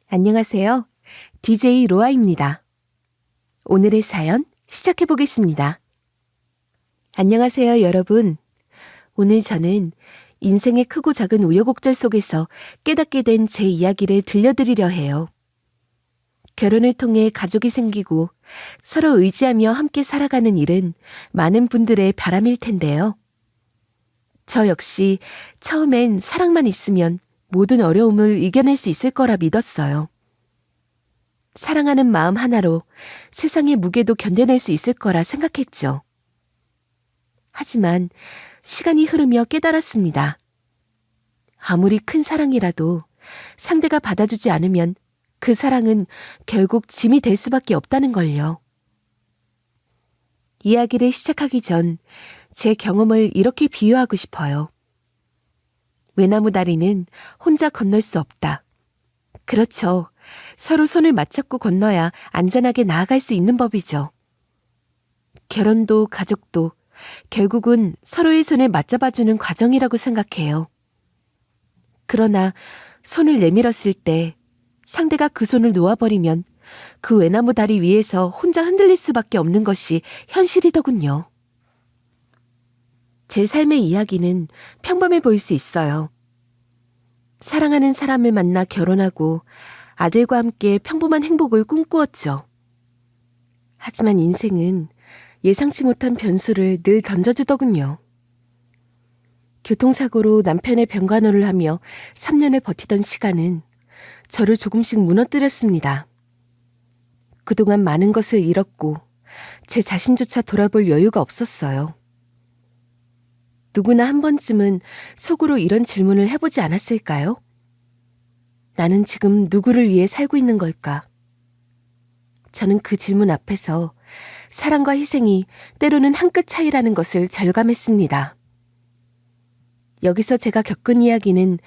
안녕하세요. DJ 로아입니다. 오늘의 사연 시작해 보겠습니다. 안녕하세요, 여러분. 오늘 저는 인생의 크고 작은 우여곡절 속에서 깨닫게 된 제 이야기를 들려드리려 해요. 결혼을 통해 가족이 생기고 서로 의지하며 함께 살아가는 일은 많은 분들의 바람일 텐데요. 저 역시 처음엔 사랑만 있으면 모든 어려움을 이겨낼 수 있을 거라 믿었어요. 사랑하는 마음 하나로 세상의 무게도 견뎌낼 수 있을 거라 생각했죠. 하지만 시간이 흐르며 깨달았습니다. 아무리 큰 사랑이라도 상대가 받아주지 않으면 그 사랑은 결국 짐이 될 수밖에 없다는 걸요. 이야기를 시작하기 전 제 경험을 이렇게 비유하고 싶어요. 외나무 다리는 혼자 건널 수 없다. 그렇죠. 서로 손을 맞잡고 건너야 안전하게 나아갈 수 있는 법이죠. 결혼도 가족도 결국은 서로의 손을 맞잡아주는 과정이라고 생각해요. 그러나 손을 내밀었을 때 상대가 그 손을 놓아버리면 그 외나무 다리 위에서 혼자 흔들릴 수밖에 없는 것이 현실이더군요. 제 삶의 이야기는 평범해 보일 수 있어요. 사랑하는 사람을 만나 결혼하고 아들과 함께 평범한 행복을 꿈꾸었죠. 하지만 인생은 예상치 못한 변수를 늘 던져주더군요. 교통사고로 남편의 병간호를 하며 3년을 버티던 시간은 저를 조금씩 무너뜨렸습니다. 그동안 많은 것을 잃었고 제 자신조차 돌아볼 여유가 없었어요. 누구나 한 번쯤은 속으로 이런 질문을 해보지 않았을까요? 나는 지금 누구를 위해 살고 있는 걸까? 저는 그 질문 앞에서 사랑과 희생이 때로는 한 끗 차이라는 것을 절감했습니다. 여기서 제가 겪은 이야기는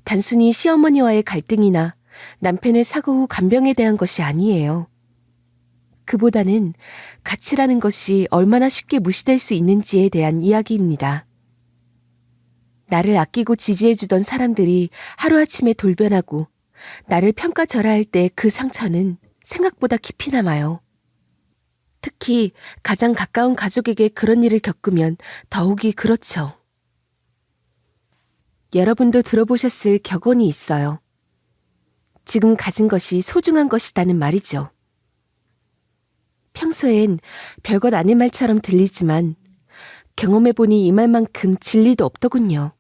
단순히 시어머니와의 갈등이나 남편의 사고 후 간병에 대한 것이 아니에요. 그보다는 가치라는 것이 얼마나 쉽게 무시될 수 있는지에 대한 이야기입니다. 나를 아끼고 지지해주던 사람들이 하루아침에 돌변하고 나를 평가절하할 때 그 상처는 생각보다 깊이 남아요. 특히 가장 가까운 가족에게 그런 일을 겪으면 더욱이 그렇죠. 여러분도 들어보셨을 격언이 있어요. 지금 가진 것이 소중한 것이다는 말이죠. 평소엔 별것 아닌 말처럼 들리지만 경험해보니 이 말만큼 진리도 없더군요.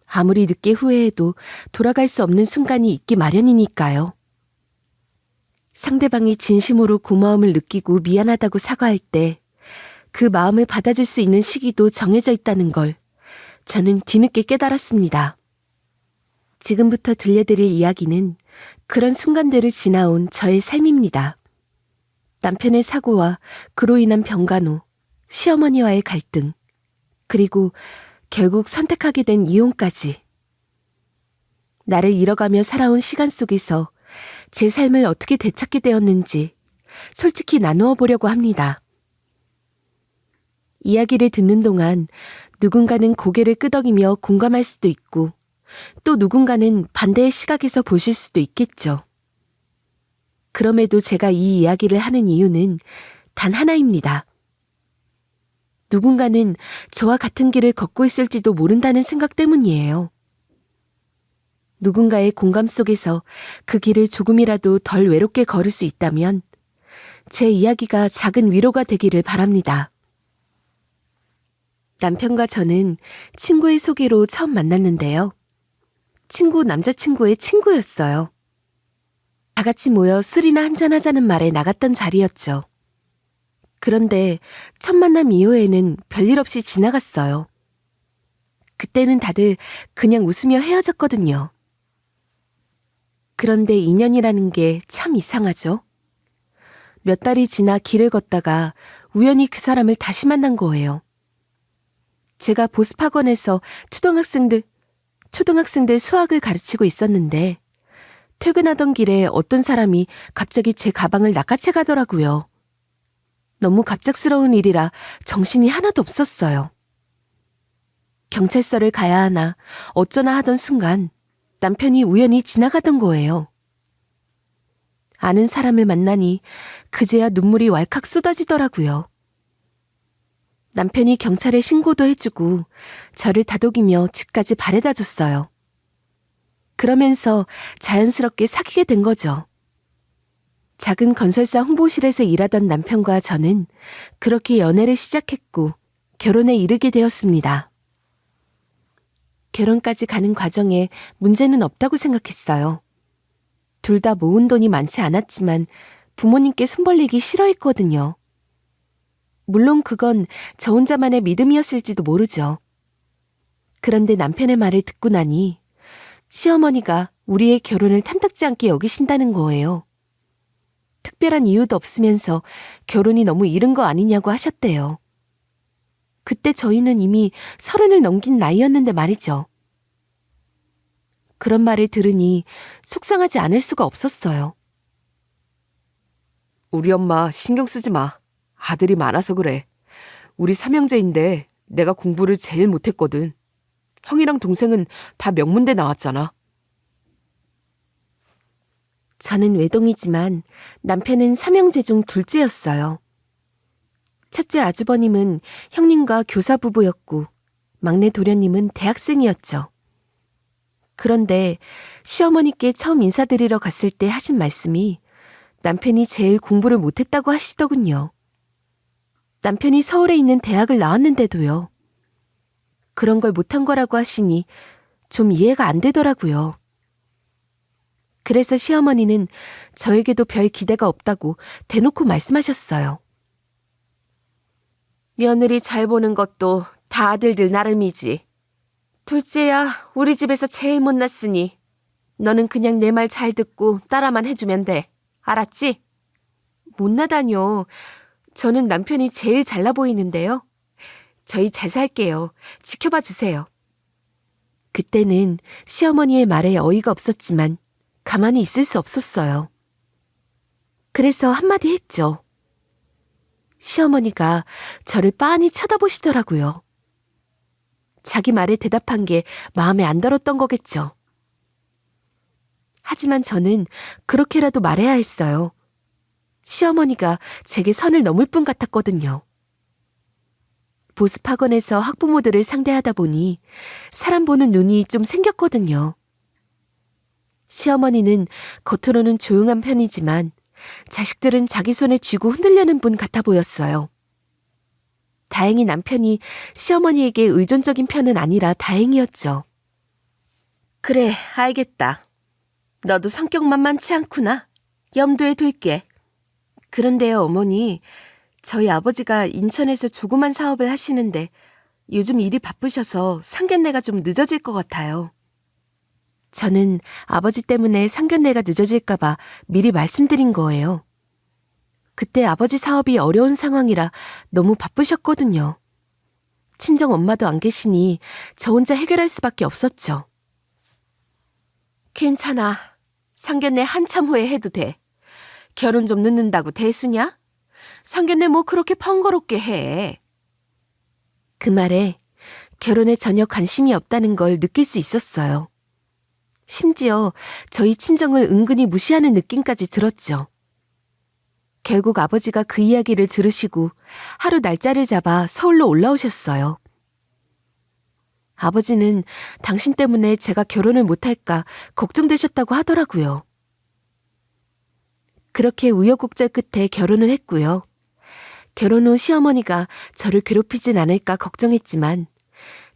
아무리 늦게 후회해도 돌아갈 수 없는 순간이 있기 마련이니까요. 상대방이 진심으로 고마움을 느끼고 미안하다고 사과할 때 그 마음을 받아줄 수 있는 시기도 정해져 있다는 걸 저는 뒤늦게 깨달았습니다. 지금부터 들려드릴 이야기는 그런 순간들을 지나온 저의 삶입니다. 남편의 사고와 그로 인한 병간호, 시어머니와의 갈등, 그리고 결국 선택하게 된 이혼까지. 나를 잃어가며 살아온 시간 속에서 제 삶을 어떻게 되찾게 되었는지 솔직히 나누어 보려고 합니다. 이야기를 듣는 동안 누군가는 고개를 끄덕이며 공감할 수도 있고 또 누군가는 반대의 시각에서 보실 수도 있겠죠. 그럼에도 제가 이 이야기를 하는 이유는 단 하나입니다. 누군가는 저와 같은 길을 걷고 있을지도 모른다는 생각 때문이에요. 누군가의 공감 속에서 그 길을 조금이라도 덜 외롭게 걸을 수 있다면 제 이야기가 작은 위로가 되기를 바랍니다. 남편과 저는 친구의 소개로 처음 만났는데요. 친구 남자친구의 친구였어요. 다 같이 모여 술이나 한잔하자는 말에 나갔던 자리였죠. 그런데 첫 만남 이후에는 별일 없이 지나갔어요. 그때는 다들 그냥 웃으며 헤어졌거든요. 그런데 인연이라는 게 참 이상하죠. 몇 달이 지나 길을 걷다가 우연히 그 사람을 다시 만난 거예요. 제가 보습학원에서 초등학생들 수학을 가르치고 있었는데 퇴근하던 길에 어떤 사람이 갑자기 제 가방을 낚아채 가더라고요. 너무 갑작스러운 일이라 정신이 하나도 없었어요. 경찰서를 가야 하나 어쩌나 하던 순간 남편이 우연히 지나가던 거예요. 아는 사람을 만나니 그제야 눈물이 왈칵 쏟아지더라고요. 남편이 경찰에 신고도 해주고 저를 다독이며 집까지 바래다 줬어요. 그러면서 자연스럽게 사귀게 된 거죠. 작은 건설사 홍보실에서 일하던 남편과 저는 그렇게 연애를 시작했고 결혼에 이르게 되었습니다. 결혼까지 가는 과정에 문제는 없다고 생각했어요. 둘 다 모은 돈이 많지 않았지만 부모님께 손 벌리기 싫어했거든요. 물론 그건 저 혼자만의 믿음이었을지도 모르죠. 그런데 남편의 말을 듣고 나니 시어머니가 우리의 결혼을 탐탁지 않게 여기신다는 거예요. 특별한 이유도 없으면서 결혼이 너무 이른 거 아니냐고 하셨대요. 그때 저희는 이미 30을 넘긴 나이였는데 말이죠. 그런 말을 들으니 속상하지 않을 수가 없었어요. 우리 엄마 신경 쓰지 마. 아들이 많아서 그래. 우리 삼형제인데 내가 공부를 제일 못했거든. 형이랑 동생은 다 명문대 나왔잖아. 저는 외동이지만 남편은 삼형제 중 둘째였어요. 첫째 아주버님은 형님과 교사 부부였고 막내 도련님은 대학생이었죠. 그런데 시어머니께 처음 인사드리러 갔을 때 하신 말씀이 남편이 제일 공부를 못했다고 하시더군요. 남편이 서울에 있는 대학을 나왔는데도요. 그런 걸 못한 거라고 하시니 좀 이해가 안 되더라고요. 그래서 시어머니는 저에게도 별 기대가 없다고 대놓고 말씀하셨어요. 며느리 잘 보는 것도 다 아들들 나름이지. 둘째야 우리 집에서 제일 못났으니 너는 그냥 내 말 잘 듣고 따라만 해주면 돼. 알았지? 못나다뇨. 저는 남편이 제일 잘나 보이는데요. 저희 잘 살게요. 지켜봐 주세요. 그때는 시어머니의 말에 어이가 없었지만 가만히 있을 수 없었어요. 그래서 한마디 했죠. 시어머니가 저를 빤히 쳐다보시더라고요. 자기 말에 대답한 게 마음에 안 들었던 거겠죠. 하지만 저는 그렇게라도 말해야 했어요. 시어머니가 제게 선을 넘을 분 같았거든요. 보습학원에서 학부모들을 상대하다 보니 사람 보는 눈이 좀 생겼거든요. 시어머니는 겉으로는 조용한 편이지만 자식들은 자기 손에 쥐고 흔들려는 분 같아 보였어요. 다행히 남편이 시어머니에게 의존적인 편은 아니라 다행이었죠. 그래, 알겠다. 너도 성격 만만치 않구나. 염두에 둘게. 그런데요, 어머니. 저희 아버지가 인천에서 조그만 사업을 하시는데 요즘 일이 바쁘셔서 상견례가 좀 늦어질 것 같아요. 저는 아버지 때문에 상견례가 늦어질까 봐 미리 말씀드린 거예요. 그때 아버지 사업이 어려운 상황이라 너무 바쁘셨거든요. 친정 엄마도 안 계시니 저 혼자 해결할 수밖에 없었죠. 괜찮아. 상견례 한참 후에 해도 돼. 결혼 좀 늦는다고 대수냐? 상견례 뭐 그렇게 번거롭게 해. 그 말에 결혼에 전혀 관심이 없다는 걸 느낄 수 있었어요. 심지어 저희 친정을 은근히 무시하는 느낌까지 들었죠. 결국 아버지가 그 이야기를 들으시고 하루 날짜를 잡아 서울로 올라오셨어요. 아버지는 당신 때문에 제가 결혼을 못할까 걱정되셨다고 하더라고요. 그렇게 우여곡절 끝에 결혼을 했고요. 결혼 후 시어머니가 저를 괴롭히진 않을까 걱정했지만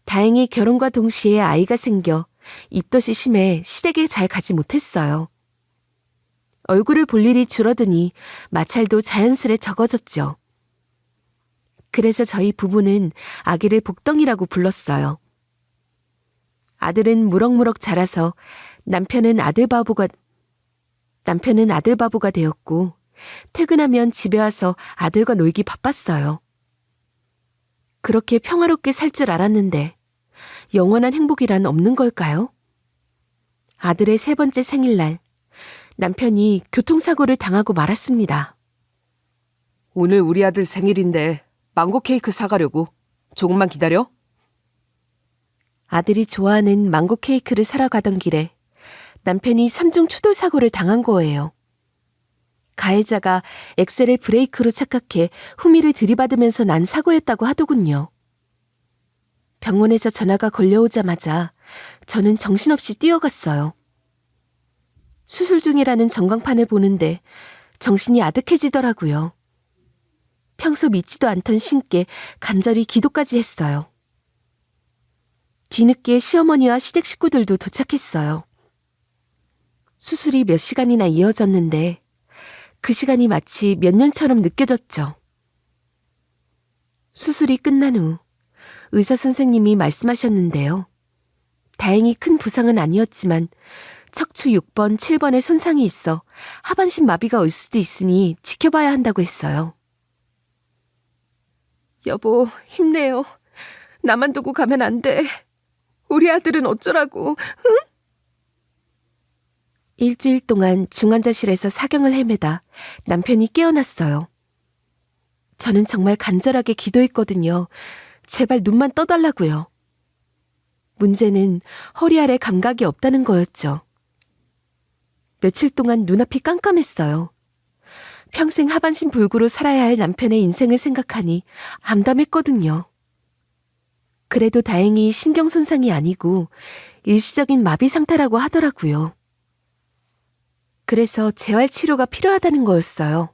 다행히 결혼과 동시에 아이가 생겨 입덧이 심해 시댁에 잘 가지 못했어요. 얼굴을 볼 일이 줄어드니 마찰도 자연스레 적어졌죠. 그래서 저희 부부는 아기를 복덩이라고 불렀어요. 아들은 무럭무럭 자라서 남편은 아들 바보가 되었고 퇴근하면 집에 와서 아들과 놀기 바빴어요. 그렇게 평화롭게 살 줄 알았는데 영원한 행복이란 없는 걸까요? 아들의 3번째 생일날 남편이 교통사고를 당하고 말았습니다. 오늘 우리 아들 생일인데 망고 케이크 사가려고. 조금만 기다려. 아들이 좋아하는 망고 케이크를 사러 가던 길에 남편이 3중 추돌 사고를 당한 거예요. 가해자가 엑셀의 브레이크로 착각해 후미를 들이받으면서 난 사고였다고 하더군요. 병원에서 전화가 걸려오자마자 저는 정신없이 뛰어갔어요. 수술 중이라는 전광판을 보는데 정신이 아득해지더라고요. 평소 믿지도 않던 신께 간절히 기도까지 했어요. 뒤늦게 시어머니와 시댁 식구들도 도착했어요. 수술이 몇 시간이나 이어졌는데 그 시간이 마치 몇 년처럼 느껴졌죠. 수술이 끝난 후 의사 선생님이 말씀하셨는데요. 다행히 큰 부상은 아니었지만 척추 6번, 7번에 손상이 있어 하반신 마비가 올 수도 있으니 지켜봐야 한다고 했어요. 여보, 힘내요. 나만 두고 가면 안 돼. 우리 아들은 어쩌라고, 응? 일주일 동안 중환자실에서 사경을 헤매다 남편이 깨어났어요. 저는 정말 간절하게 기도했거든요. 제발 눈만 떠달라고요. 문제는 허리 아래 감각이 없다는 거였죠. 며칠 동안 눈앞이 깜깜했어요. 평생 하반신 불구로 살아야 할 남편의 인생을 생각하니 암담했거든요. 그래도 다행히 신경 손상이 아니고 일시적인 마비 상태라고 하더라고요. 그래서 재활 치료가 필요하다는 거였어요.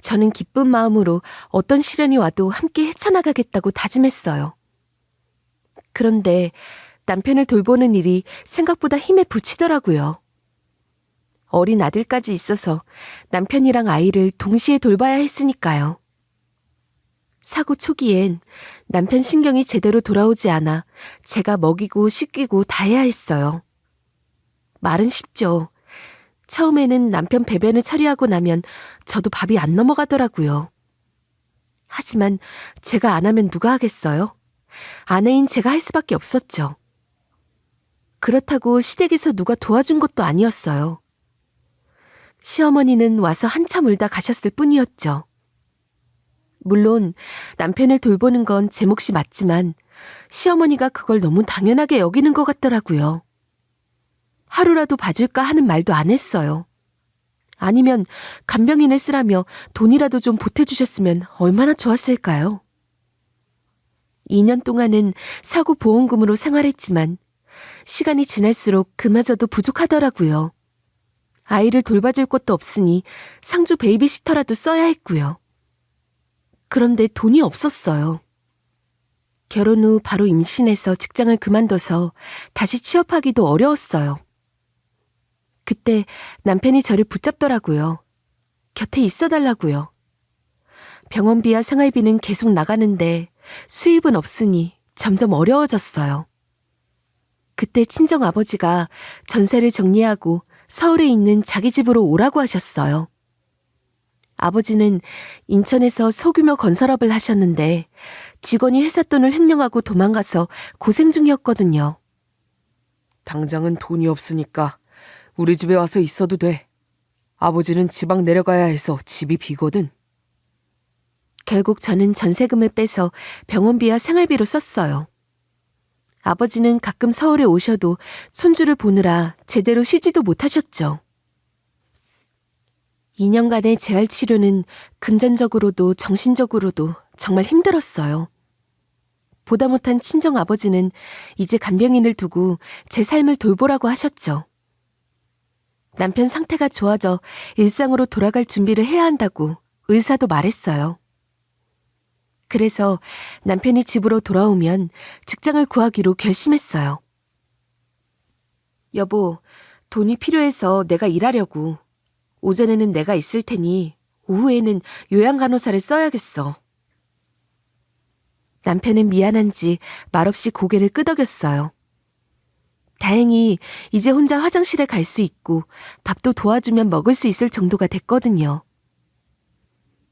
저는 기쁜 마음으로 어떤 시련이 와도 함께 헤쳐나가겠다고 다짐했어요. 그런데 남편을 돌보는 일이 생각보다 힘에 부치더라고요. 어린 아들까지 있어서 남편이랑 아이를 동시에 돌봐야 했으니까요. 사고 초기엔 남편 신경이 제대로 돌아오지 않아 제가 먹이고 씻기고 다 해야 했어요. 말은 쉽죠. 처음에는 남편 배변을 처리하고 나면 저도 밥이 안 넘어가더라고요. 하지만 제가 안 하면 누가 하겠어요? 아내인 제가 할 수밖에 없었죠. 그렇다고 시댁에서 누가 도와준 것도 아니었어요. 시어머니는 와서 한참 울다 가셨을 뿐이었죠. 물론 남편을 돌보는 건 제 몫이 맞지만 시어머니가 그걸 너무 당연하게 여기는 것 같더라고요. 하루라도 봐줄까 하는 말도 안 했어요. 아니면 간병인을 쓰라며 돈이라도 좀 보태주셨으면 얼마나 좋았을까요? 2년 동안은 사고 보험금으로 생활했지만 시간이 지날수록 그마저도 부족하더라고요. 아이를 돌봐줄 것도 없으니 상주 베이비시터라도 써야 했고요. 그런데 돈이 없었어요. 결혼 후 바로 임신해서 직장을 그만둬서 다시 취업하기도 어려웠어요. 그때 남편이 저를 붙잡더라고요. 곁에 있어달라고요. 병원비와 생활비는 계속 나가는데 수입은 없으니 점점 어려워졌어요. 그때 친정아버지가 전세를 정리하고 서울에 있는 자기 집으로 오라고 하셨어요. 아버지는 인천에서 소규모 건설업을 하셨는데 직원이 회사 돈을 횡령하고 도망가서 고생 중이었거든요. 당장은 돈이 없으니까 우리 집에 와서 있어도 돼. 아버지는 지방 내려가야 해서 집이 비거든. 결국 저는 전세금을 빼서 병원비와 생활비로 썼어요. 아버지는 가끔 서울에 오셔도 손주를 보느라 제대로 쉬지도 못하셨죠. 2년간의 재활치료는 금전적으로도 정신적으로도 정말 힘들었어요. 보다 못한 친정아버지는 이제 간병인을 두고 제 삶을 돌보라고 하셨죠. 남편 상태가 좋아져 일상으로 돌아갈 준비를 해야 한다고 의사도 말했어요. 그래서 남편이 집으로 돌아오면 직장을 구하기로 결심했어요. 여보, 돈이 필요해서 내가 일하려고. 오전에는 내가 있을 테니 오후에는 요양간호사를 써야겠어. 남편은 미안한지 말없이 고개를 끄덕였어요. 다행히 이제 혼자 화장실에 갈 수 있고 밥도 도와주면 먹을 수 있을 정도가 됐거든요.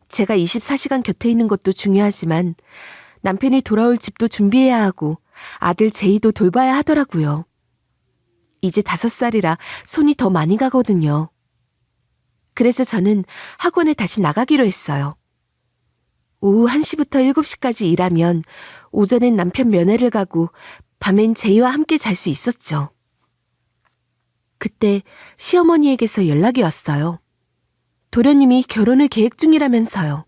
제가 24시간 곁에 있는 것도 중요하지만 남편이 돌아올 집도 준비해야 하고 아들 제이도 돌봐야 하더라고요. 이제 5살이라 손이 더 많이 가거든요. 그래서 저는 학원에 다시 나가기로 했어요. 오후 1시부터 7시까지 일하면 오전엔 남편 면회를 가고 밤엔 제이와 함께 잘 수 있었죠. 그때 시어머니에게서 연락이 왔어요. 도련님이 결혼을 계획 중이라면서요.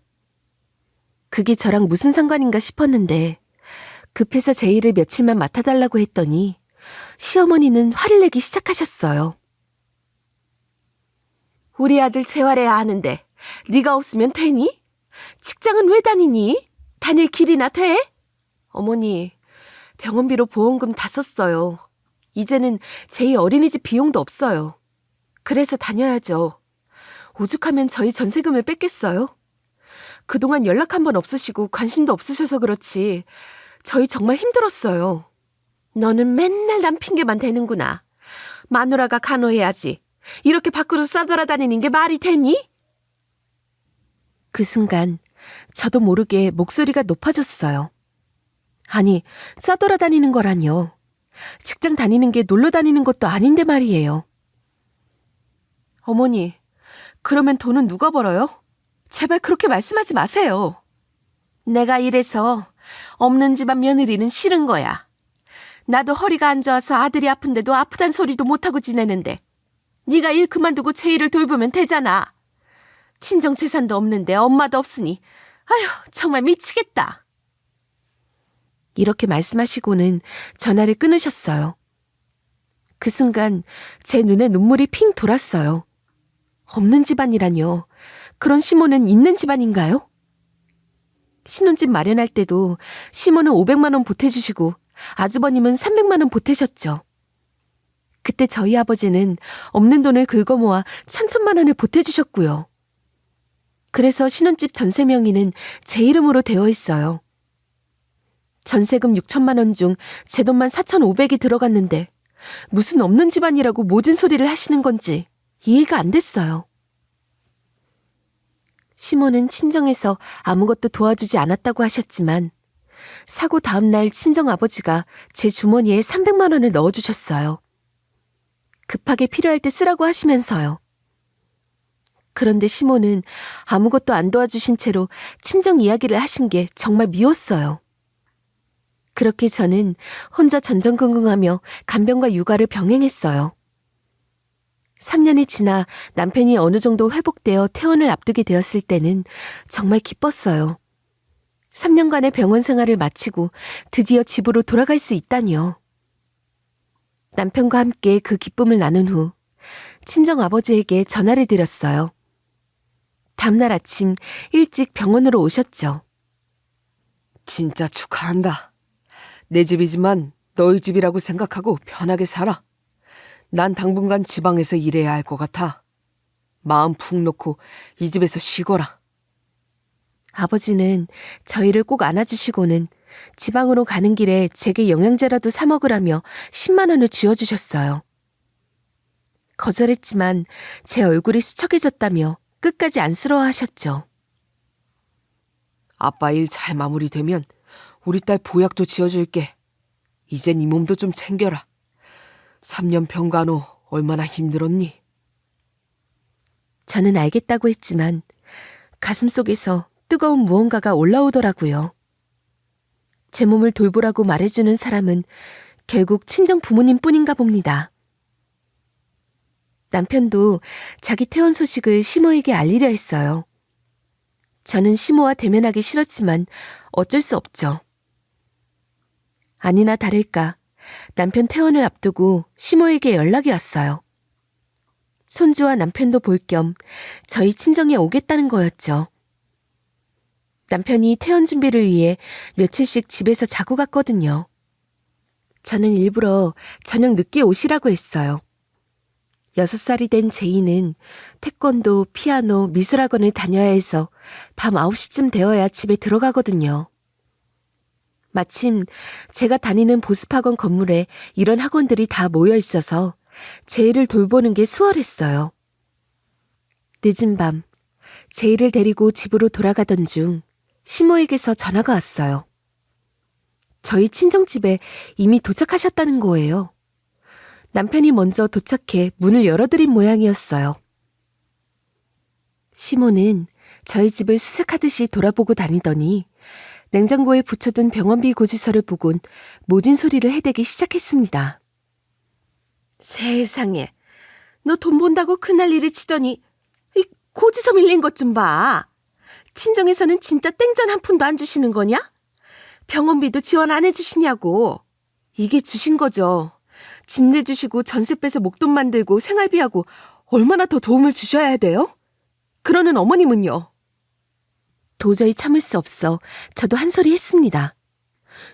그게 저랑 무슨 상관인가 싶었는데 급해서 제 일을 며칠만 맡아달라고 했더니 시어머니는 화를 내기 시작하셨어요. 우리 아들 재활해야 하는데 네가 없으면 되니? 직장은 왜 다니니? 다닐 길이나 돼? 어머니, 병원비로 보험금 다 썼어요. 이제는 제 어린이집 비용도 없어요. 그래서 다녀야죠. 오죽하면 저희 전세금을 뺏겠어요? 그동안 연락 한 번 없으시고 관심도 없으셔서 그렇지 저희 정말 힘들었어요. 너는 맨날 남 핑계만 대는구나. 마누라가 간호해야지. 이렇게 밖으로 싸돌아다니는 게 말이 되니? 그 순간 저도 모르게 목소리가 높아졌어요. 아니, 싸돌아다니는 거라뇨. 직장 다니는 게 놀러 다니는 것도 아닌데 말이에요. 어머니, 그러면 돈은 누가 벌어요? 제발 그렇게 말씀하지 마세요. 내가 이래서 없는 집안 며느리는 싫은 거야. 나도 허리가 안 좋아서 아들이 아픈데도 아프단 소리도 못하고 지내는데 네가 일 그만두고 제 일을 돌보면 되잖아. 친정 재산도 없는데 엄마도 없으니 아휴 정말 미치겠다. 이렇게 말씀하시고는 전화를 끊으셨어요. 그 순간 제 눈에 눈물이 핑 돌았어요. 없는 집안이라뇨. 그런 시모는 있는 집안인가요? 신혼집 마련할 때도 시모는 500만 원 보태주시고 아주버님은 300만 원 보태셨죠. 그때 저희 아버지는 없는 돈을 긁어 모아 3천만 원을 보태주셨고요. 그래서 신혼집 전세 명의는 제 이름으로 되어 있어요. 전세금 6천만 원 중 제 돈만 4,500이 들어갔는데 무슨 없는 집안이라고 모진 소리를 하시는 건지 이해가 안 됐어요. 시모는 친정에서 아무것도 도와주지 않았다고 하셨지만 사고 다음 날 친정 아버지가 제 주머니에 300만 원을 넣어주셨어요. 급하게 필요할 때 쓰라고 하시면서요. 그런데 시모는 아무것도 안 도와주신 채로 친정 이야기를 하신 게 정말 미웠어요. 그렇게 저는 혼자 전전긍긍하며 간병과 육아를 병행했어요. 3년이 지나 남편이 어느 정도 회복되어 퇴원을 앞두게 되었을 때는 정말 기뻤어요. 3년간의 병원 생활을 마치고 드디어 집으로 돌아갈 수 있다니요. 남편과 함께 그 기쁨을 나눈 후 친정 아버지에게 전화를 드렸어요. 다음날 아침 일찍 병원으로 오셨죠. 진짜 축하한다. 내 집이지만 너희 집이라고 생각하고 편하게 살아. 난 당분간 지방에서 일해야 할 것 같아. 마음 푹 놓고 이 집에서 쉬거라. 아버지는 저희를 꼭 안아주시고는 지방으로 가는 길에 제게 영양제라도 사 먹으라며 10만 원을 쥐어주셨어요. 거절했지만 제 얼굴이 수척해졌다며 끝까지 안쓰러워하셨죠. 아빠 일 잘 마무리되면 우리 딸 보약도 지어줄게. 이젠 이 몸도 좀 챙겨라. 3년 병간호 얼마나 힘들었니? 저는 알겠다고 했지만 가슴속에서 뜨거운 무언가가 올라오더라고요. 제 몸을 돌보라고 말해주는 사람은 결국 친정 부모님뿐인가 봅니다. 남편도 자기 퇴원 소식을 시모에게 알리려 했어요. 저는 시모와 대면하기 싫었지만 어쩔 수 없죠. 아니나 다를까 남편 퇴원을 앞두고 시모에게 연락이 왔어요. 손주와 남편도 볼 겸 저희 친정에 오겠다는 거였죠. 남편이 퇴원 준비를 위해 며칠씩 집에서 자고 갔거든요. 저는 일부러 저녁 늦게 오시라고 했어요. 6살이 된 제이는 태권도, 피아노, 미술학원을 다녀야 해서 밤 9시쯤 되어야 집에 들어가거든요. 마침 제가 다니는 보습학원 건물에 이런 학원들이 다 모여 있어서 제이를 돌보는 게 수월했어요. 늦은 밤, 제이를 데리고 집으로 돌아가던 중 시모에게서 전화가 왔어요. 저희 친정집에 이미 도착하셨다는 거예요. 남편이 먼저 도착해 문을 열어드린 모양이었어요. 시모는 저희 집을 수색하듯이 돌아보고 다니더니 냉장고에 붙여둔 병원비 고지서를 보곤 모진 소리를 해대기 시작했습니다. 세상에, 너 돈 본다고 그날 일을 치더니 이 고지서 밀린 것 좀 봐. 친정에서는 진짜 땡전 한 푼도 안 주시는 거냐? 병원비도 지원 안 해주시냐고. 이게 주신 거죠. 집 내주시고 전세 빼서 목돈 만들고 생활비하고 얼마나 더 도움을 주셔야 돼요? 그러는 어머님은요? 도저히 참을 수 없어 저도 한 소리 했습니다.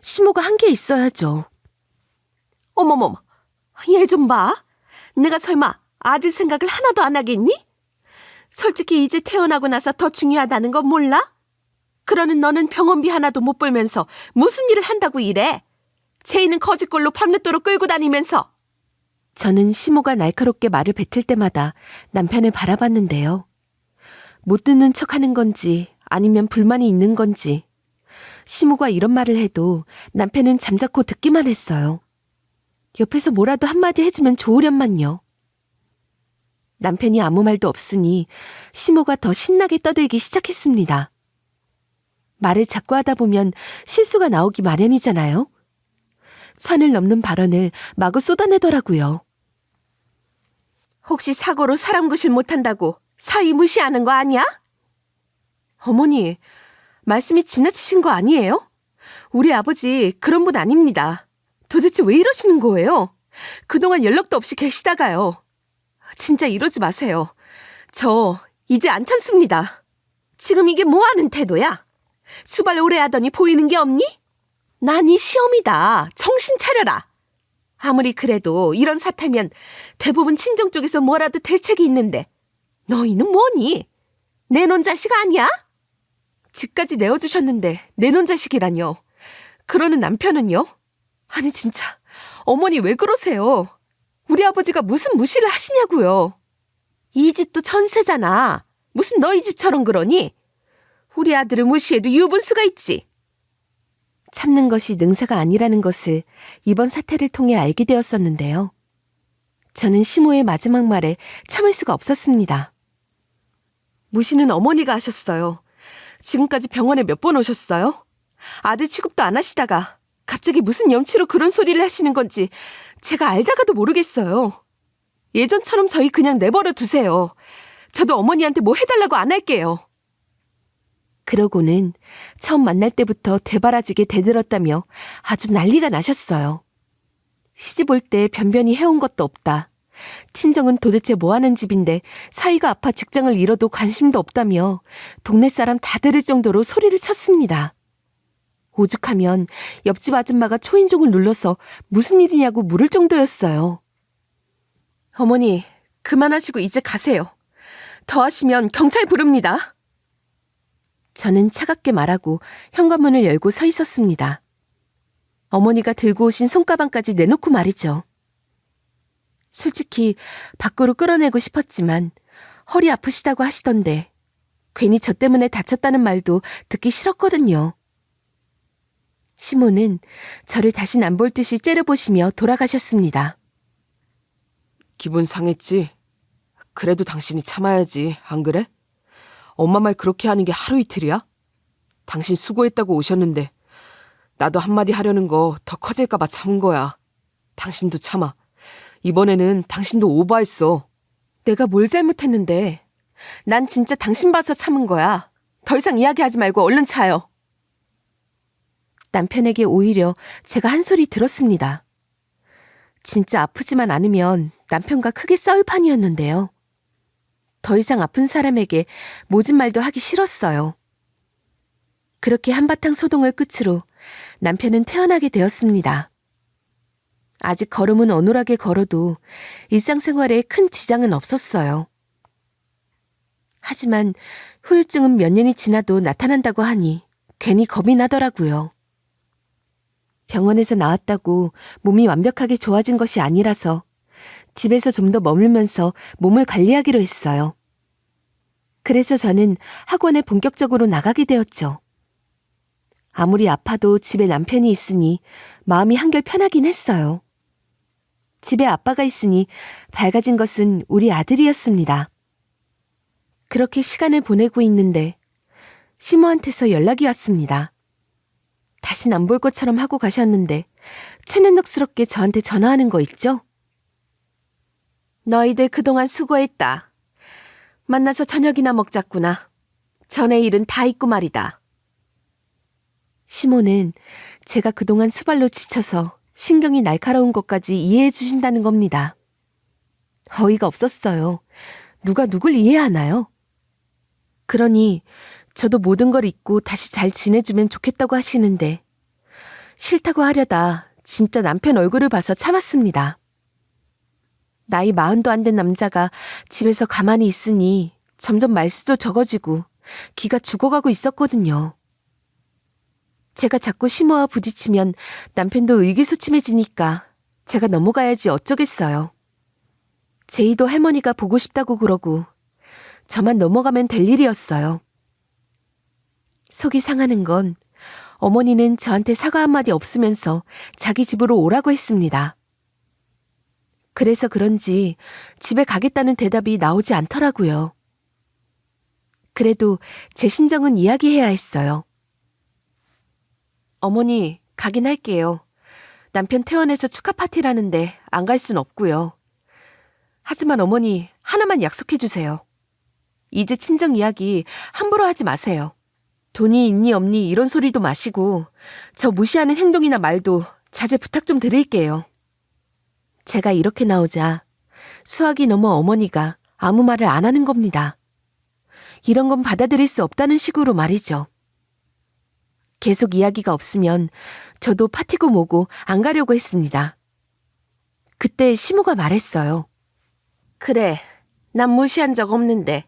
시모가 한 게 있어야죠. 어머머머, 얘 좀 봐. 내가 설마 아들 생각을 하나도 안 하겠니? 솔직히 이제 태어나고 나서 더 중요하다는 건 몰라? 그러는 너는 병원비 하나도 못 벌면서 무슨 일을 한다고 이래? 제이는 거짓골로 밤늦도록 끌고 다니면서. 저는 시모가 날카롭게 말을 뱉을 때마다 남편을 바라봤는데요. 못 듣는 척하는 건지 아니면 불만이 있는 건지 시모가 이런 말을 해도 남편은 잠자코 듣기만 했어요. 옆에서 뭐라도 한마디 해주면 좋으련만요. 남편이 아무 말도 없으니 시모가 더 신나게 떠들기 시작했습니다. 말을 자꾸 하다 보면 실수가 나오기 마련이잖아요. 선을 넘는 발언을 마구 쏟아내더라고요. 혹시 사고로 사람 구실 못한다고 사위 무시하는 거 아니야? 어머니, 말씀이 지나치신 거 아니에요? 우리 아버지 그런 분 아닙니다. 도대체 왜 이러시는 거예요? 그동안 연락도 없이 계시다가요. 진짜 이러지 마세요. 저 이제 안 참습니다. 지금 이게 뭐 하는 태도야? 수발 오래 하더니 보이는 게 없니? 난 이 시험이다. 정신 차려라. 아무리 그래도 이런 사태면 대부분 친정 쪽에서 뭐라도 대책이 있는데 너희는 뭐니? 내놓은 자식 아니야? 집까지 내어주셨는데 내놓은 자식이라뇨. 그러는 남편은요? 아니 진짜 어머니 왜 그러세요? 우리 아버지가 무슨 무시를 하시냐고요. 이 집도 전세잖아. 무슨 너희 집처럼 그러니? 우리 아들을 무시해도 유분수가 있지. 참는 것이 능사가 아니라는 것을 이번 사태를 통해 알게 되었었는데요. 저는 시모의 마지막 말에 참을 수가 없었습니다. 무시는 어머니가 하셨어요. 지금까지 병원에 몇 번 오셨어요? 아들 취급도 안 하시다가 갑자기 무슨 염치로 그런 소리를 하시는 건지 제가 알다가도 모르겠어요. 예전처럼 저희 그냥 내버려 두세요. 저도 어머니한테 뭐 해달라고 안 할게요. 그러고는 처음 만날 때부터 되바라지게 대들었다며 아주 난리가 나셨어요. 시집 올 때 변변히 해온 것도 없다. 친정은 도대체 뭐하는 집인데 사이가 아파 직장을 잃어도 관심도 없다며 동네 사람 다 들을 정도로 소리를 쳤습니다. 오죽하면 옆집 아줌마가 초인종을 눌러서 무슨 일이냐고 물을 정도였어요. 어머니, 그만하시고 이제 가세요. 더 하시면 경찰 부릅니다. 저는 차갑게 말하고 현관문을 열고 서 있었습니다. 어머니가 들고 오신 손가방까지 내놓고 말이죠. 솔직히 밖으로 끌어내고 싶었지만 허리 아프시다고 하시던데 괜히 저 때문에 다쳤다는 말도 듣기 싫었거든요. 시모는 저를 다신 안 볼 듯이 째려보시며 돌아가셨습니다. 기분 상했지? 그래도 당신이 참아야지, 안 그래? 엄마 말 그렇게 하는 게 하루 이틀이야? 당신 수고했다고 오셨는데 나도 한마디 하려는 거 더 커질까 봐 참은 거야. 당신도 참아. 이번에는 당신도 오버했어. 내가 뭘 잘못했는데. 난 진짜 당신 봐서 참은 거야. 더 이상 이야기하지 말고 얼른 차요. 남편에게 오히려 제가 한 소리 들었습니다. 진짜 아프지만 않으면 남편과 크게 싸울 판이었는데요. 더 이상 아픈 사람에게 모진 말도 하기 싫었어요. 그렇게 한바탕 소동을 끝으로 남편은 퇴원하게 되었습니다. 아직 걸음은 어눌하게 걸어도 일상생활에 큰 지장은 없었어요. 하지만 후유증은 몇 년이 지나도 나타난다고 하니 괜히 겁이 나더라고요. 병원에서 나왔다고 몸이 완벽하게 좋아진 것이 아니라서 집에서 좀 더 머물면서 몸을 관리하기로 했어요. 그래서 저는 학원에 본격적으로 나가게 되었죠. 아무리 아파도 집에 남편이 있으니 마음이 한결 편하긴 했어요. 집에 아빠가 있으니 밝아진 것은 우리 아들이었습니다. 그렇게 시간을 보내고 있는데 시모한테서 연락이 왔습니다. 다신 안 볼 것처럼 하고 가셨는데 최는덕스럽게 저한테 전화하는 거 있죠? 너희들 그동안 수고했다. 만나서 저녁이나 먹자꾸나. 전에 일은 다 잊고 말이다. 시모는 제가 그동안 수발로 지쳐서 신경이 날카로운 것까지 이해해 주신다는 겁니다. 어이가 없었어요. 누가 누굴 이해하나요? 그러니 저도 모든 걸 잊고 다시 잘 지내주면 좋겠다고 하시는데 싫다고 하려다 진짜 남편 얼굴을 봐서 참았습니다. 나이 40도 안 된 남자가 집에서 가만히 있으니 점점 말수도 적어지고 기가 죽어가고 있었거든요. 제가 자꾸 시모와 부딪히면 남편도 의기소침해지니까 제가 넘어가야지 어쩌겠어요. 제이도 할머니가 보고 싶다고 그러고 저만 넘어가면 될 일이었어요. 속이 상하는 건 어머니는 저한테 사과 한마디 없으면서 자기 집으로 오라고 했습니다. 그래서 그런지 집에 가겠다는 대답이 나오지 않더라고요. 그래도 제 심정은 이야기해야 했어요. 어머니, 가긴 할게요. 남편 퇴원해서 축하 파티라는데 안 갈 순 없고요. 하지만 어머니, 하나만 약속해 주세요. 이제 친정 이야기 함부로 하지 마세요. 돈이 있니 없니 이런 소리도 마시고 저 무시하는 행동이나 말도 자제 부탁 좀 드릴게요. 제가 이렇게 나오자 수학이 넘어 어머니가 아무 말을 안 하는 겁니다. 이런 건 받아들일 수 없다는 식으로 말이죠. 계속 이야기가 없으면 저도 파티고 뭐고 안 가려고 했습니다. 그때 시모가 말했어요. 그래, 난 무시한 적 없는데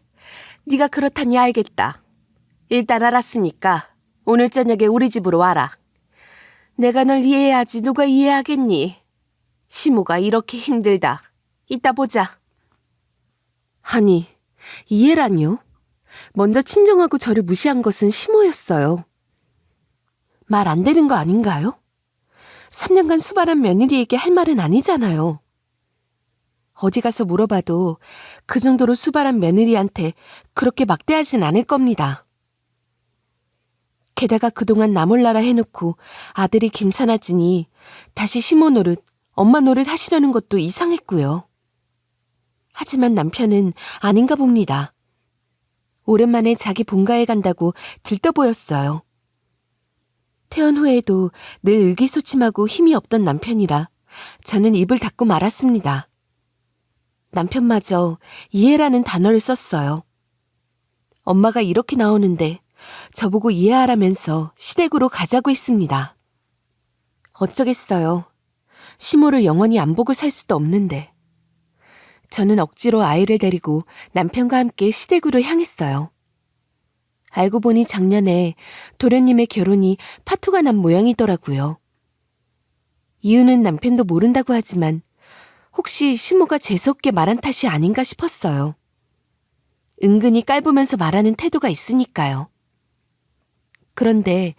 네가 그렇다니 알겠다. 일단 알았으니까 오늘 저녁에 우리 집으로 와라. 내가 널 이해해야지 누가 이해하겠니? 시모가 이렇게 힘들다. 이따 보자. 아니, 이해라니요? 먼저 친정하고 저를 무시한 것은 시모였어요. 말 안 되는 거 아닌가요? 3년간 수발한 며느리에게 할 말은 아니잖아요. 어디 가서 물어봐도 그 정도로 수발한 며느리한테 그렇게 막대하진 않을 겁니다. 게다가 그동안 나 몰라라 해놓고 아들이 괜찮아지니 다시 시모 노릇, 엄마 노릇 하시려는 것도 이상했고요. 하지만 남편은 아닌가 봅니다. 오랜만에 자기 본가에 간다고 들떠 보였어요. 퇴원 후에도 늘 의기소침하고 힘이 없던 남편이라 저는 입을 닫고 말았습니다. 남편마저 이해라는 단어를 썼어요. 엄마가 이렇게 나오는데 저보고 이해하라면서 시댁으로 가자고 했습니다. 어쩌겠어요. 시모를 영원히 안 보고 살 수도 없는데. 저는 억지로 아이를 데리고 남편과 함께 시댁으로 향했어요. 알고 보니 작년에 도련님의 결혼이 파토가 난 모양이더라고요. 이유는 남편도 모른다고 하지만 혹시 시모가 재수없게 말한 탓이 아닌가 싶었어요. 은근히 깔보면서 말하는 태도가 있으니까요. 그런데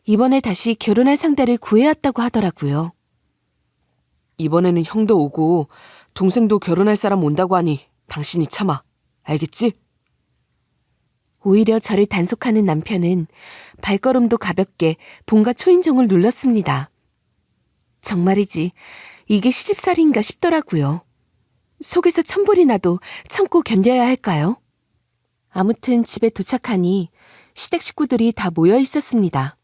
이번에 다시 결혼할 상대를 구해왔다고 하더라고요. 이번에는 형도 오고 동생도 결혼할 사람 온다고 하니 당신이 참아. 알겠지? 오히려 저를 단속하는 남편은 발걸음도 가볍게 본가 초인종을 눌렀습니다. 정말이지 이게 시집살이인가 싶더라고요. 속에서 천불이 나도 참고 견뎌야 할까요? 아무튼 집에 도착하니 시댁 식구들이 다 모여 있었습니다.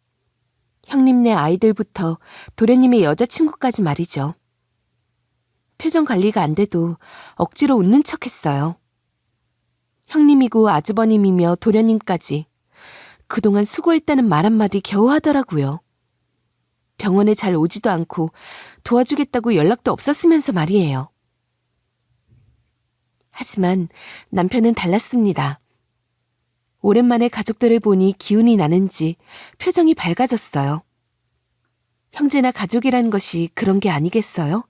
형님네 아이들부터 도련님의 여자친구까지 말이죠. 표정 관리가 안 돼도 억지로 웃는 척했어요. 형님이고 아주버님이며 도련님까지 그동안 수고했다는 말 한마디 겨우 하더라고요. 병원에 잘 오지도 않고 도와주겠다고 연락도 없었으면서 말이에요. 하지만 남편은 달랐습니다. 오랜만에 가족들을 보니 기운이 나는지 표정이 밝아졌어요. 형제나 가족이라는 것이 그런 게 아니겠어요?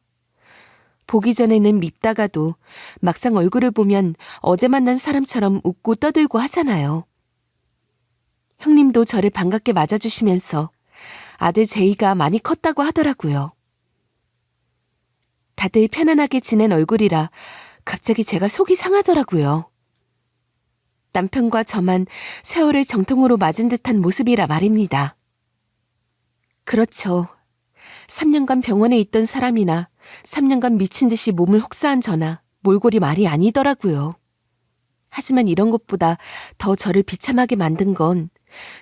보기 전에는 밉다가도 막상 얼굴을 보면 어제 만난 사람처럼 웃고 떠들고 하잖아요. 형님도 저를 반갑게 맞아주시면서 아들 제이가 많이 컸다고 하더라고요. 다들 편안하게 지낸 얼굴이라 갑자기 제가 속이 상하더라고요. 남편과 저만 세월을 정통으로 맞은 듯한 모습이라 말입니다. 그렇죠. 3년간 병원에 있던 사람이나 3년간 미친 듯이 몸을 혹사한 저나 몰골이 말이 아니더라고요. 하지만 이런 것보다 더 저를 비참하게 만든 건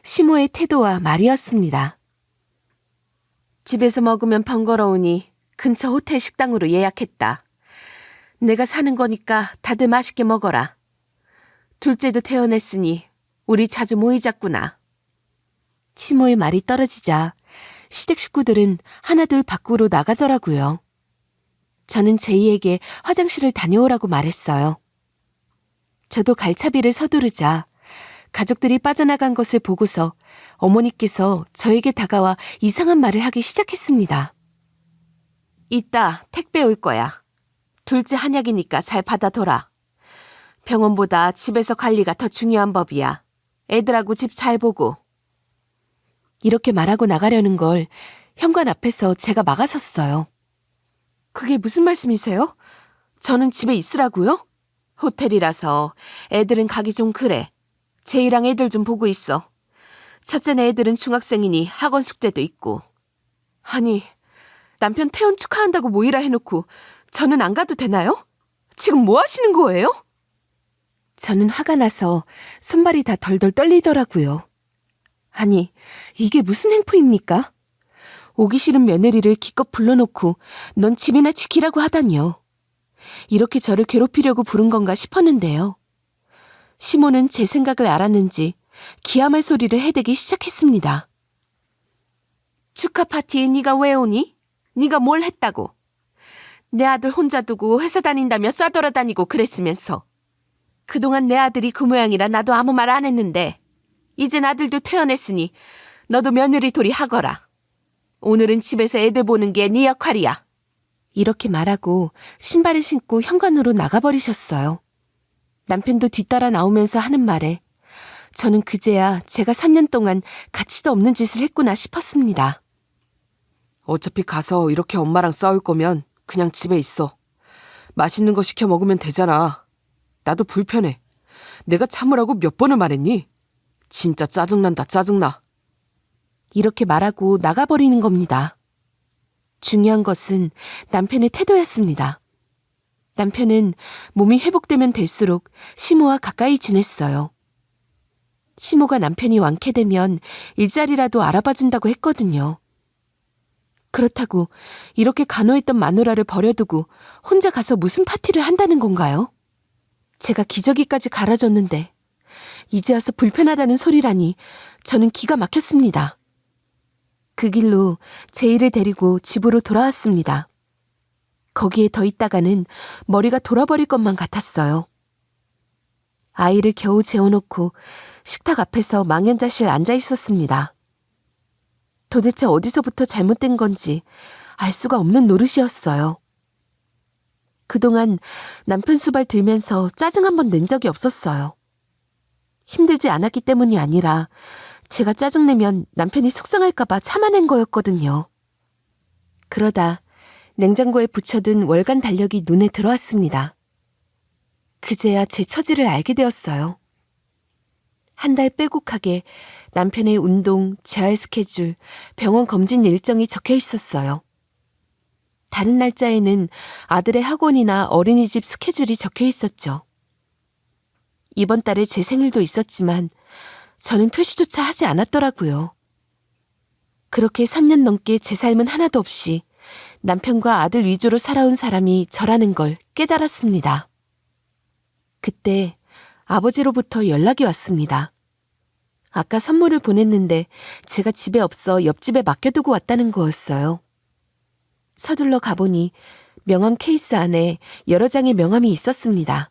시모의 태도와 말이었습니다. 집에서 먹으면 번거로우니 근처 호텔 식당으로 예약했다. 내가 사는 거니까 다들 맛있게 먹어라. 둘째도 태어났으니 우리 자주 모이자꾸나. 시모의 말이 떨어지자 시댁 식구들은 하나둘 밖으로 나가더라고요. 저는 제이에게 화장실을 다녀오라고 말했어요. 저도 갈차비를 서두르자 가족들이 빠져나간 것을 보고서 어머니께서 저에게 다가와 이상한 말을 하기 시작했습니다. 이따 택배 올 거야. 둘째 한약이니까 잘 받아둬라. 병원보다 집에서 관리가 더 중요한 법이야. 애들하고 집 잘 보고. 이렇게 말하고 나가려는 걸 현관 앞에서 제가 막아섰어요. 그게 무슨 말씀이세요? 저는 집에 있으라고요? 호텔이라서 애들은 가기 좀 그래. 제이랑 애들 좀 보고 있어. 첫째네 애들은 중학생이니 학원 숙제도 있고. 아니, 남편 퇴원 축하한다고 모이라 해놓고 저는 안 가도 되나요? 지금 뭐 하시는 거예요? 저는 화가 나서 손발이 다 덜덜 떨리더라고요. 아니, 이게 무슨 행포입니까? 오기 싫은 며느리를 기껏 불러놓고 넌 집이나 지키라고 하다니요. 이렇게 저를 괴롭히려고 부른 건가 싶었는데요. 시모는 제 생각을 알았는지 기함할 소리를 해대기 시작했습니다. 축하 파티에 네가 왜 오니? 네가 뭘 했다고? 내 아들 혼자 두고 회사 다닌다며 싸돌아다니고 그랬으면서. 그동안 내 아들이 그 모양이라 나도 아무 말 안 했는데 이젠 아들도 퇴원했으니 너도 며느리 도리 하거라. 오늘은 집에서 애들 보는 게 네 역할이야. 이렇게 말하고 신발을 신고 현관으로 나가버리셨어요. 남편도 뒤따라 나오면서 하는 말에 저는 그제야 제가 3년 동안 가치도 없는 짓을 했구나 싶었습니다. 어차피 가서 이렇게 엄마랑 싸울 거면 그냥 집에 있어. 맛있는 거 시켜 먹으면 되잖아. 나도 불편해. 내가 참으라고 몇 번을 말했니? 진짜 짜증난다, 짜증나. 이렇게 말하고 나가버리는 겁니다. 중요한 것은 남편의 태도였습니다. 남편은 몸이 회복되면 될수록 시모와 가까이 지냈어요. 시모가 남편이 완쾌되면 일자리라도 알아봐준다고 했거든요. 그렇다고 이렇게 간호했던 마누라를 버려두고 혼자 가서 무슨 파티를 한다는 건가요? 제가 기저귀까지 갈아줬는데 이제 와서 불편하다는 소리라니 저는 기가 막혔습니다. 그 길로 제이를 데리고 집으로 돌아왔습니다. 거기에 더 있다가는 머리가 돌아버릴 것만 같았어요. 아이를 겨우 재워놓고 식탁 앞에서 망연자실 앉아 있었습니다. 도대체 어디서부터 잘못된 건지 알 수가 없는 노릇이었어요. 그동안 남편 수발 들면서 짜증 한 번 낸 적이 없었어요. 힘들지 않았기 때문이 아니라 제가 짜증내면 남편이 속상할까봐 참아낸 거였거든요. 그러다 냉장고에 붙여둔 월간 달력이 눈에 들어왔습니다. 그제야 제 처지를 알게 되었어요. 한 달 빼곡하게 남편의 운동, 재활 스케줄, 병원 검진 일정이 적혀 있었어요. 다른 날짜에는 아들의 학원이나 어린이집 스케줄이 적혀 있었죠. 이번 달에 제 생일도 있었지만 저는 표시조차 하지 않았더라고요. 그렇게 3년 넘게 제 삶은 하나도 없이 남편과 아들 위주로 살아온 사람이 저라는 걸 깨달았습니다. 그때 아버지로부터 연락이 왔습니다. 아까 선물을 보냈는데 제가 집에 없어 옆집에 맡겨두고 왔다는 거였어요. 서둘러 가보니 명함 케이스 안에 여러 장의 명함이 있었습니다.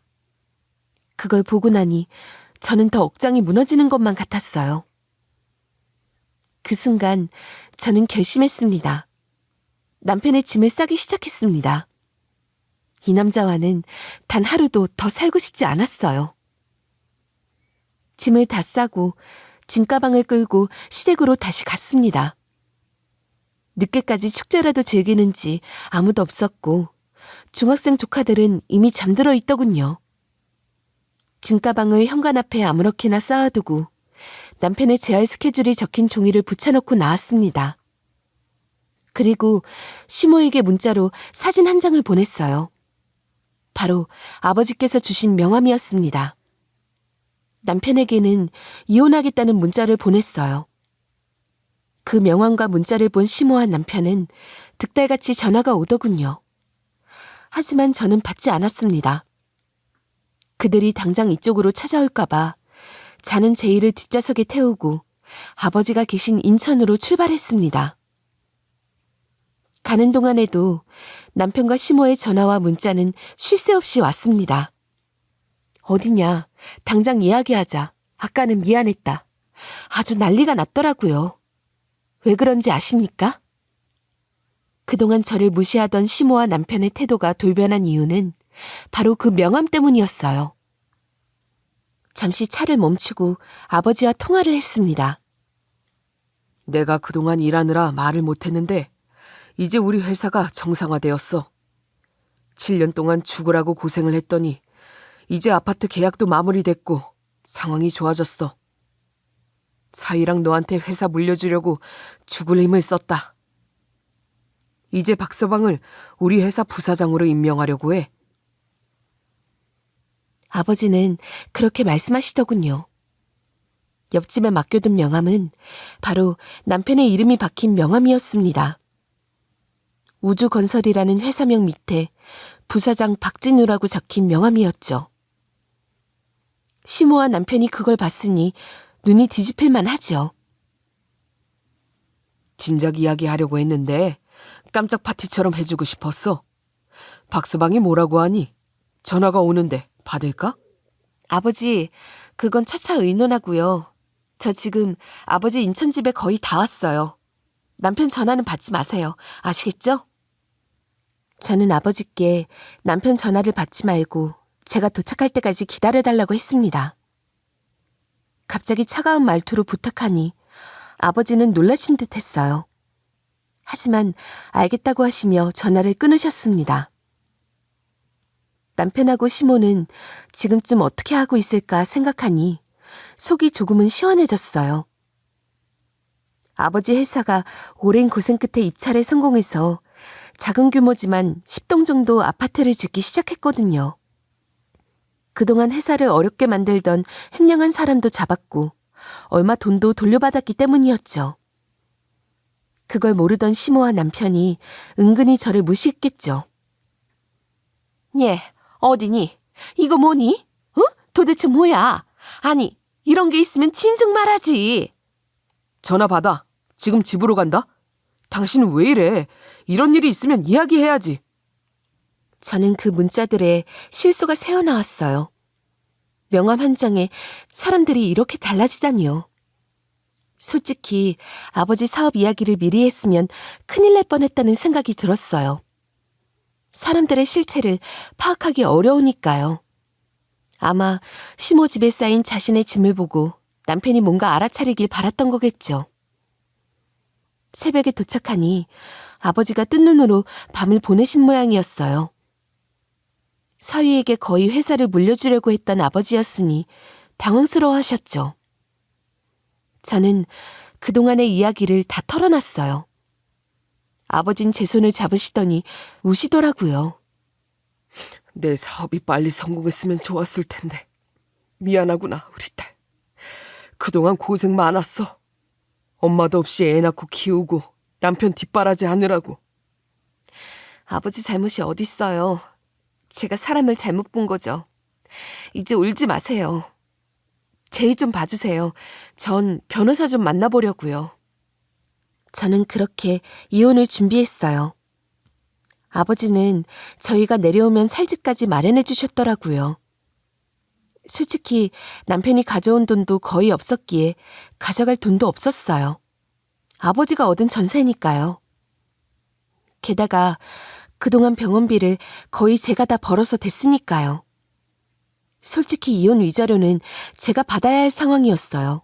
그걸 보고 나니 저는 더 억장이 무너지는 것만 같았어요. 그 순간 저는 결심했습니다. 남편의 짐을 싸기 시작했습니다. 이 남자와는 단 하루도 더 살고 싶지 않았어요. 짐을 다 싸고 짐가방을 끌고 시댁으로 다시 갔습니다. 늦게까지 축제라도 즐기는지 아무도 없었고 중학생 조카들은 이미 잠들어 있더군요. 짐가방을 현관 앞에 아무렇게나 쌓아두고 남편의 재활 스케줄이 적힌 종이를 붙여놓고 나왔습니다. 그리고 시모에게 문자로 사진 한 장을 보냈어요. 바로 아버지께서 주신 명함이었습니다. 남편에게는 이혼하겠다는 문자를 보냈어요. 그 명함과 문자를 본 심오한 남편은 득달같이 전화가 오더군요. 하지만 저는 받지 않았습니다. 그들이 당장 이쪽으로 찾아올까봐 자는 제이를 뒷좌석에 태우고 아버지가 계신 인천으로 출발했습니다. 가는 동안에도 남편과 심호의 전화와 문자는 쉴 새 없이 왔습니다. 어디냐? 당장 이야기하자. 아까는 미안했다. 아주 난리가 났더라고요. 왜 그런지 아십니까? 그동안 저를 무시하던 심호와 남편의 태도가 돌변한 이유는 바로 그 명함 때문이었어요. 잠시 차를 멈추고 아버지와 통화를 했습니다. 내가 그동안 일하느라 말을 못했는데 이제 우리 회사가 정상화되었어. 7년 동안 죽으라고 고생을 했더니 이제 아파트 계약도 마무리됐고 상황이 좋아졌어. 사위랑 너한테 회사 물려주려고 죽을 힘을 썼다. 이제 박서방을 우리 회사 부사장으로 임명하려고 해. 아버지는 그렇게 말씀하시더군요. 옆집에 맡겨둔 명함은 바로 남편의 이름이 박힌 명함이었습니다. 우주건설이라는 회사명 밑에 부사장 박진우라고 적힌 명함이었죠. 심호와 남편이 그걸 봤으니 눈이 뒤집힐만 하죠. 진작 이야기하려고 했는데 깜짝 파티처럼 해주고 싶었어. 박서방이 뭐라고 하니? 전화가 오는데 받을까? 아버지, 그건 차차 의논하고요. 저 지금 아버지 인천집에 거의 다 왔어요. 남편 전화는 받지 마세요. 아시겠죠? 저는 아버지께 남편 전화를 받지 말고 제가 도착할 때까지 기다려달라고 했습니다. 갑자기 차가운 말투로 부탁하니 아버지는 놀라신 듯 했어요. 하지만 알겠다고 하시며 전화를 끊으셨습니다. 남편하고 시모는 지금쯤 어떻게 하고 있을까 생각하니 속이 조금은 시원해졌어요. 아버지 회사가 오랜 고생 끝에 입찰에 성공해서 작은 규모지만 10동 정도 아파트를 짓기 시작했거든요. 그동안 회사를 어렵게 만들던 횡령한 사람도 잡았고 얼마 돈도 돌려받았기 때문이었죠. 그걸 모르던 시모와 남편이 은근히 저를 무시했겠죠. 예, 어디니? 이거 뭐니? 어? 도대체 뭐야? 아니, 이런 게 있으면 진즉 말하지. 전화 받아. 지금 집으로 간다. 당신은 왜 이래? 이런 일이 있으면 이야기해야지. 저는 그 문자들에 실소가 새어나왔어요. 명함 한 장에 사람들이 이렇게 달라지다니요. 솔직히 아버지 사업 이야기를 미리 했으면 큰일 날 뻔했다는 생각이 들었어요. 사람들의 실체를 파악하기 어려우니까요. 아마 시모 집에 쌓인 자신의 짐을 보고 남편이 뭔가 알아차리길 바랐던 거겠죠. 새벽에 도착하니 아버지가 뜬 눈으로 밤을 보내신 모양이었어요. 사위에게 거의 회사를 물려주려고 했던 아버지였으니 당황스러워하셨죠. 저는 그동안의 이야기를 다 털어놨어요. 아버진 제 손을 잡으시더니 우시더라고요. 내 사업이 빨리 성공했으면 좋았을 텐데. 미안하구나, 우리 딸. 그동안 고생 많았어. 엄마도 없이 애 낳고 키우고 남편 뒷바라지 하느라고. 아버지 잘못이 어딨어요. 제가 사람을 잘못 본 거죠. 이제 울지 마세요. 제이 좀 봐주세요. 전 변호사 좀 만나보려고요. 저는 그렇게 이혼을 준비했어요. 아버지는 저희가 내려오면 살 집까지 마련해 주셨더라고요. 솔직히 남편이 가져온 돈도 거의 없었기에 가져갈 돈도 없었어요. 아버지가 얻은 전세니까요. 게다가 그동안 병원비를 거의 제가 다 벌어서 댔으니까요. 솔직히 이혼 위자료는 제가 받아야 할 상황이었어요.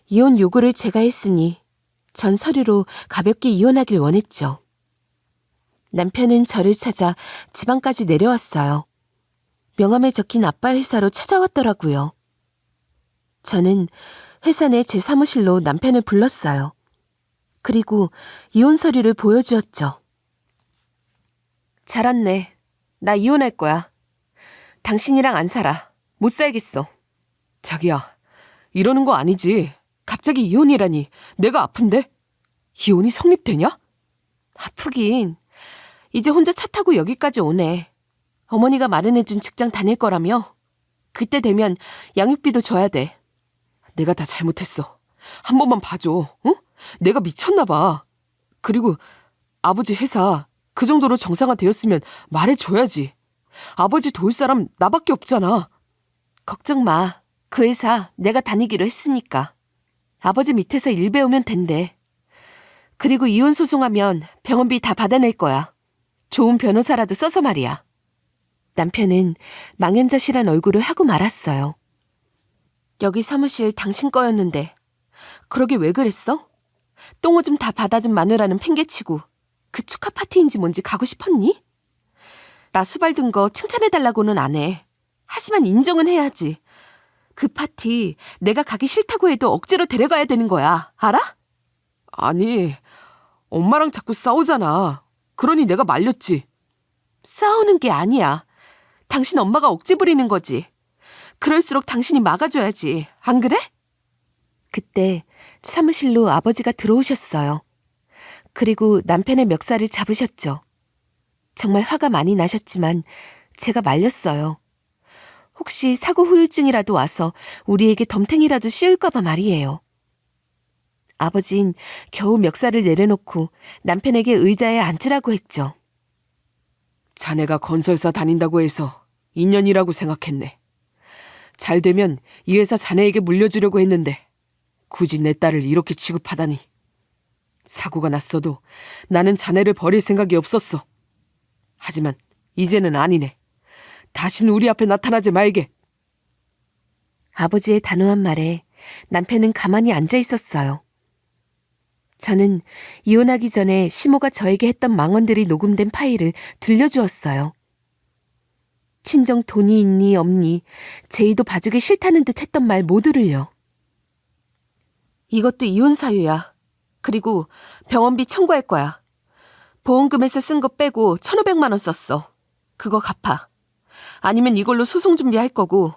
이혼 요구를 제가 했으니 전 서류로 가볍게 이혼하길 원했죠. 남편은 저를 찾아 지방까지 내려왔어요. 명함에 적힌 아빠 회사로 찾아왔더라고요. 저는 회사 내 제 사무실로 남편을 불렀어요. 그리고 이혼 서류를 보여주었죠. 잘 왔네. 나 이혼할 거야. 당신이랑 안 살아. 못 살겠어. 자기야, 이러는 거 아니지. 갑자기 이혼이라니. 내가 아픈데? 이혼이 성립되냐? 아프긴. 이제 혼자 차 타고 여기까지 오네. 어머니가 마련해준 직장 다닐 거라며. 그때 되면 양육비도 줘야 돼. 내가 다 잘못했어. 한 번만 봐줘. 응? 내가 미쳤나 봐. 그리고 아버지 회사 그 정도로 정상화되었으면 말해줘야지. 아버지 도울 사람 나밖에 없잖아. 걱정 마. 그 회사 내가 다니기로 했으니까. 아버지 밑에서 일 배우면 된대. 그리고 이혼 소송하면 병원비 다 받아낼 거야. 좋은 변호사라도 써서 말이야. 남편은 망연자실한 얼굴을 하고 말았어요. 여기 사무실 당신 거였는데 그러게 왜 그랬어? 똥오줌 다 받아준 마누라는 팽개치고 그 축하 파티인지 뭔지 가고 싶었니? 나 수발 든 거 칭찬해달라고는 안 해. 하지만 인정은 해야지. 그 파티 내가 가기 싫다고 해도 억지로 데려가야 되는 거야. 알아? 아니, 엄마랑 자꾸 싸우잖아. 그러니 내가 말렸지. 싸우는 게 아니야. 당신 엄마가 억지 부리는 거지. 그럴수록 당신이 막아줘야지. 안 그래? 그때 사무실로 아버지가 들어오셨어요. 그리고 남편의 멱살을 잡으셨죠. 정말 화가 많이 나셨지만 제가 말렸어요. 혹시 사고 후유증이라도 와서 우리에게 덤탱이라도 씌울까 봐 말이에요. 아버진 겨우 멱살을 내려놓고 남편에게 의자에 앉으라고 했죠. 자네가 건설사 다닌다고 해서 인연이라고 생각했네. 잘 되면 이 회사 자네에게 물려주려고 했는데 굳이 내 딸을 이렇게 취급하다니. 사고가 났어도 나는 자네를 버릴 생각이 없었어. 하지만 이제는 아니네. 다시는 우리 앞에 나타나지 말게. 아버지의 단호한 말에 남편은 가만히 앉아 있었어요. 저는 이혼하기 전에 시모가 저에게 했던 망언들이 녹음된 파일을 들려주었어요. 친정 돈이 있니 없니 제이도 봐주기 싫다는 듯 했던 말 모두를요. 이것도 이혼 사유야. 그리고 병원비 청구할 거야. 보험금에서 쓴 거 빼고 1,500만 원 썼어. 그거 갚아. 아니면 이걸로 소송 준비할 거고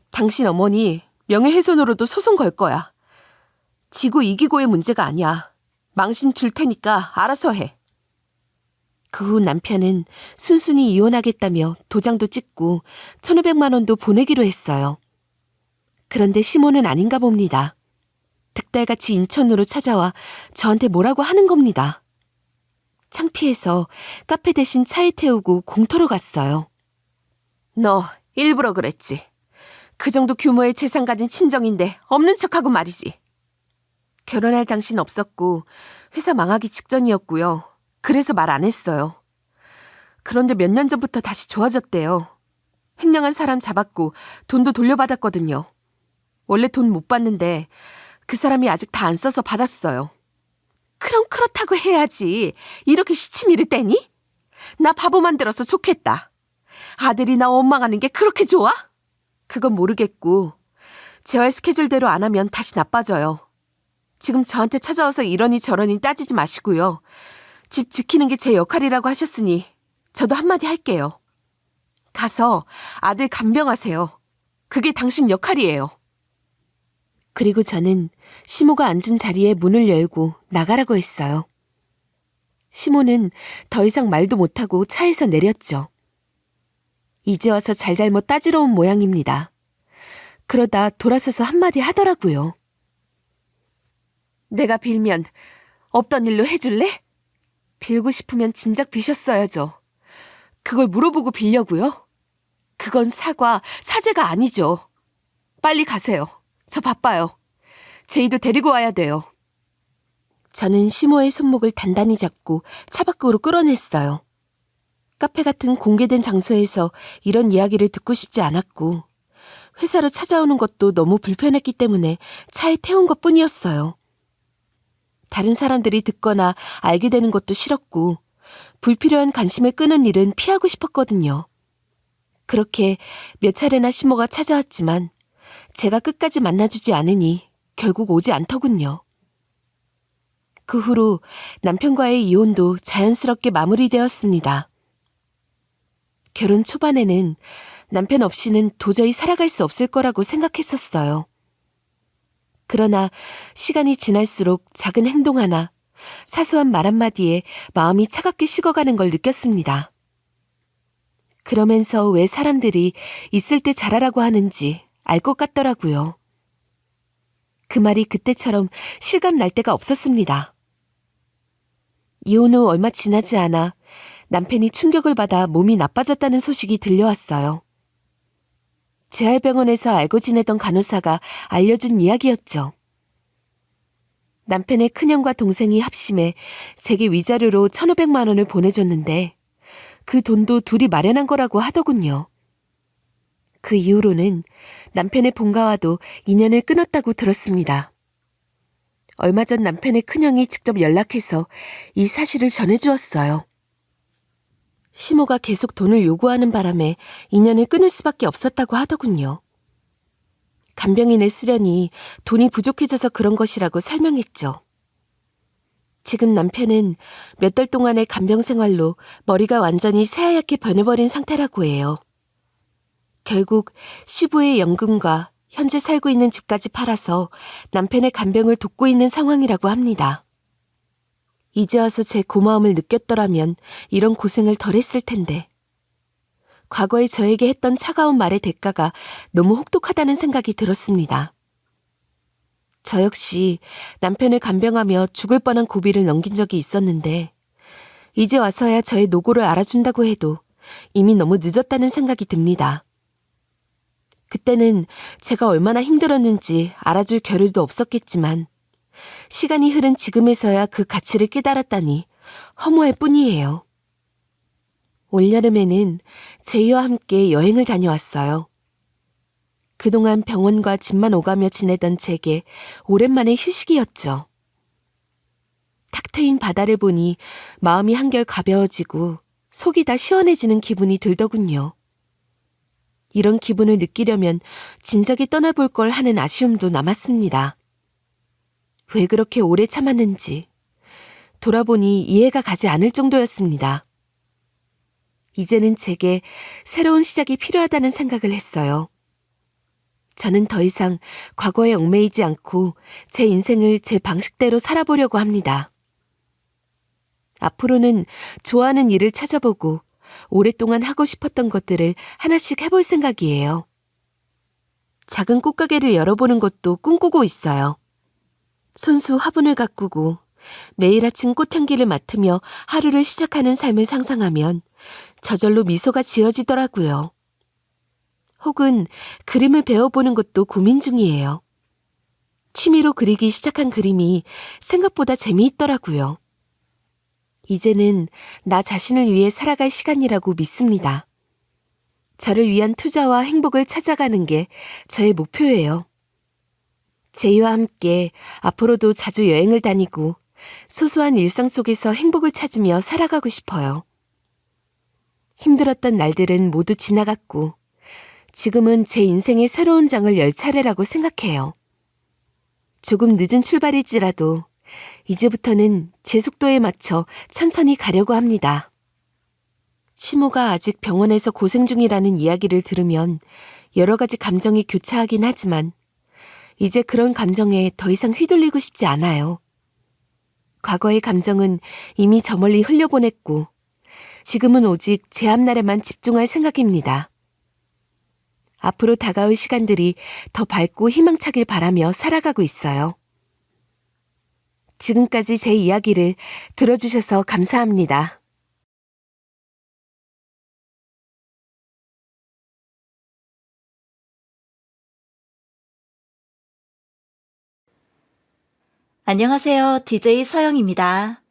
당신 어머니 명예훼손으로도 소송 걸 거야. 지고 이기고의 문제가 아니야. 망신 줄 테니까 알아서 해. 그 후 남편은 순순히 이혼하겠다며 도장도 찍고 1,500만 원도 보내기로 했어요. 그런데 시모는 아닌가 봅니다. 득달같이 인천으로 찾아와 저한테 뭐라고 하는 겁니다. 창피해서 카페 대신 차에 태우고 공터로 갔어요. 너 일부러 그랬지. 그 정도 규모의 재산 가진 친정인데 없는 척하고 말이지. 결혼할 당신 없었고 회사 망하기 직전이었고요. 그래서 말 안 했어요. 그런데 몇 년 전부터 다시 좋아졌대요. 횡령한 사람 잡았고 돈도 돌려받았거든요. 원래 돈 못 받는데 그 사람이 아직 다 안 써서 받았어요. 그럼 그렇다고 해야지. 이렇게 시치미를 떼니? 나 바보 만들어서 좋겠다. 아들이 나 원망하는 게 그렇게 좋아? 그건 모르겠고 재활 스케줄대로 안 하면 다시 나빠져요. 지금 저한테 찾아와서 이러니 저러니 따지지 마시고요. 집 지키는 게 제 역할이라고 하셨으니 저도 한마디 할게요. 가서 아들 간병하세요. 그게 당신 역할이에요. 그리고 저는 시모가 앉은 자리에 문을 열고 나가라고 했어요. 시모는 더 이상 말도 못하고 차에서 내렸죠. 이제 와서 잘잘못 따지러 온 모양입니다. 그러다 돌아서서 한마디 하더라고요. 내가 빌면 없던 일로 해줄래? 빌고 싶으면 진작 비셨어야죠. 그걸 물어보고 빌려고요? 그건 사죄가 아니죠. 빨리 가세요. 저 바빠요. 제이도 데리고 와야 돼요. 저는 시모의 손목을 단단히 잡고 차 밖으로 끌어냈어요. 카페 같은 공개된 장소에서 이런 이야기를 듣고 싶지 않았고 회사로 찾아오는 것도 너무 불편했기 때문에 차에 태운 것뿐이었어요. 다른 사람들이 듣거나 알게 되는 것도 싫었고 불필요한 관심을 끄는 일은 피하고 싶었거든요. 그렇게 몇 차례나 시모가 찾아왔지만 제가 끝까지 만나주지 않으니 결국 오지 않더군요. 그 후로 남편과의 이혼도 자연스럽게 마무리되었습니다. 결혼 초반에는 남편 없이는 도저히 살아갈 수 없을 거라고 생각했었어요. 그러나 시간이 지날수록 작은 행동 하나, 사소한 말 한마디에 마음이 차갑게 식어가는 걸 느꼈습니다. 그러면서 왜 사람들이 있을 때 잘하라고 하는지 알 것 같더라고요. 그 말이 그때처럼 실감 날 때가 없었습니다. 이혼 후 얼마 지나지 않아 남편이 충격을 받아 몸이 나빠졌다는 소식이 들려왔어요. 재활병원에서 알고 지내던 간호사가 알려준 이야기였죠. 남편의 큰형과 동생이 합심해 제게 위자료로 1,500만 원을 보내줬는데 그 돈도 둘이 마련한 거라고 하더군요. 그 이후로는 남편의 본가와도 인연을 끊었다고 들었습니다. 얼마 전 남편의 큰형이 직접 연락해서 이 사실을 전해주었어요. 시모가 계속 돈을 요구하는 바람에 인연을 끊을 수밖에 없었다고 하더군요. 간병인을 쓰려니 돈이 부족해져서 그런 것이라고 설명했죠. 지금 남편은 몇 달 동안의 간병 생활로 머리가 완전히 새하얗게 변해버린 상태라고 해요. 결국 시부의 연금과 현재 살고 있는 집까지 팔아서 남편의 간병을 돕고 있는 상황이라고 합니다. 이제 와서 제 고마움을 느꼈더라면 이런 고생을 덜 했을 텐데. 과거에 저에게 했던 차가운 말의 대가가 너무 혹독하다는 생각이 들었습니다. 저 역시 남편을 간병하며 죽을 뻔한 고비를 넘긴 적이 있었는데 이제 와서야 저의 노고를 알아준다고 해도 이미 너무 늦었다는 생각이 듭니다. 그때는 제가 얼마나 힘들었는지 알아줄 겨를도 없었겠지만 시간이 흐른 지금에서야 그 가치를 깨달았다니 허무할 뿐이에요. 올여름에는 제이와 함께 여행을 다녀왔어요. 그동안 병원과 집만 오가며 지내던 제게 오랜만에 휴식이었죠. 탁 트인 바다를 보니 마음이 한결 가벼워지고 속이 다 시원해지는 기분이 들더군요. 이런 기분을 느끼려면 진작에 떠나볼 걸 하는 아쉬움도 남았습니다. 왜 그렇게 오래 참았는지 돌아보니 이해가 가지 않을 정도였습니다. 이제는 제게 새로운 시작이 필요하다는 생각을 했어요. 저는 더 이상 과거에 얽매이지 않고 제 인생을 제 방식대로 살아보려고 합니다. 앞으로는 좋아하는 일을 찾아보고 오랫동안 하고 싶었던 것들을 하나씩 해볼 생각이에요. 작은 꽃가게를 열어보는 것도 꿈꾸고 있어요. 손수 화분을 가꾸고 매일 아침 꽃향기를 맡으며 하루를 시작하는 삶을 상상하면 저절로 미소가 지어지더라고요. 혹은 그림을 배워보는 것도 고민 중이에요. 취미로 그리기 시작한 그림이 생각보다 재미있더라고요. 이제는 나 자신을 위해 살아갈 시간이라고 믿습니다. 저를 위한 투자와 행복을 찾아가는 게 저의 목표예요. 제이와 함께 앞으로도 자주 여행을 다니고 소소한 일상 속에서 행복을 찾으며 살아가고 싶어요. 힘들었던 날들은 모두 지나갔고 지금은 제 인생의 새로운 장을 열 차례라고 생각해요. 조금 늦은 출발일지라도 이제부터는 제 속도에 맞춰 천천히 가려고 합니다. 시모가 아직 병원에서 고생 중이라는 이야기를 들으면 여러 가지 감정이 교차하긴 하지만 이제 그런 감정에 더 이상 휘둘리고 싶지 않아요. 과거의 감정은 이미 저 멀리 흘려보냈고 지금은 오직 제 앞날에만 집중할 생각입니다. 앞으로 다가올 시간들이 더 밝고 희망차길 바라며 살아가고 있어요. 지금까지 제 이야기를 들어주셔서 감사합니다. 안녕하세요. DJ 서영입니다.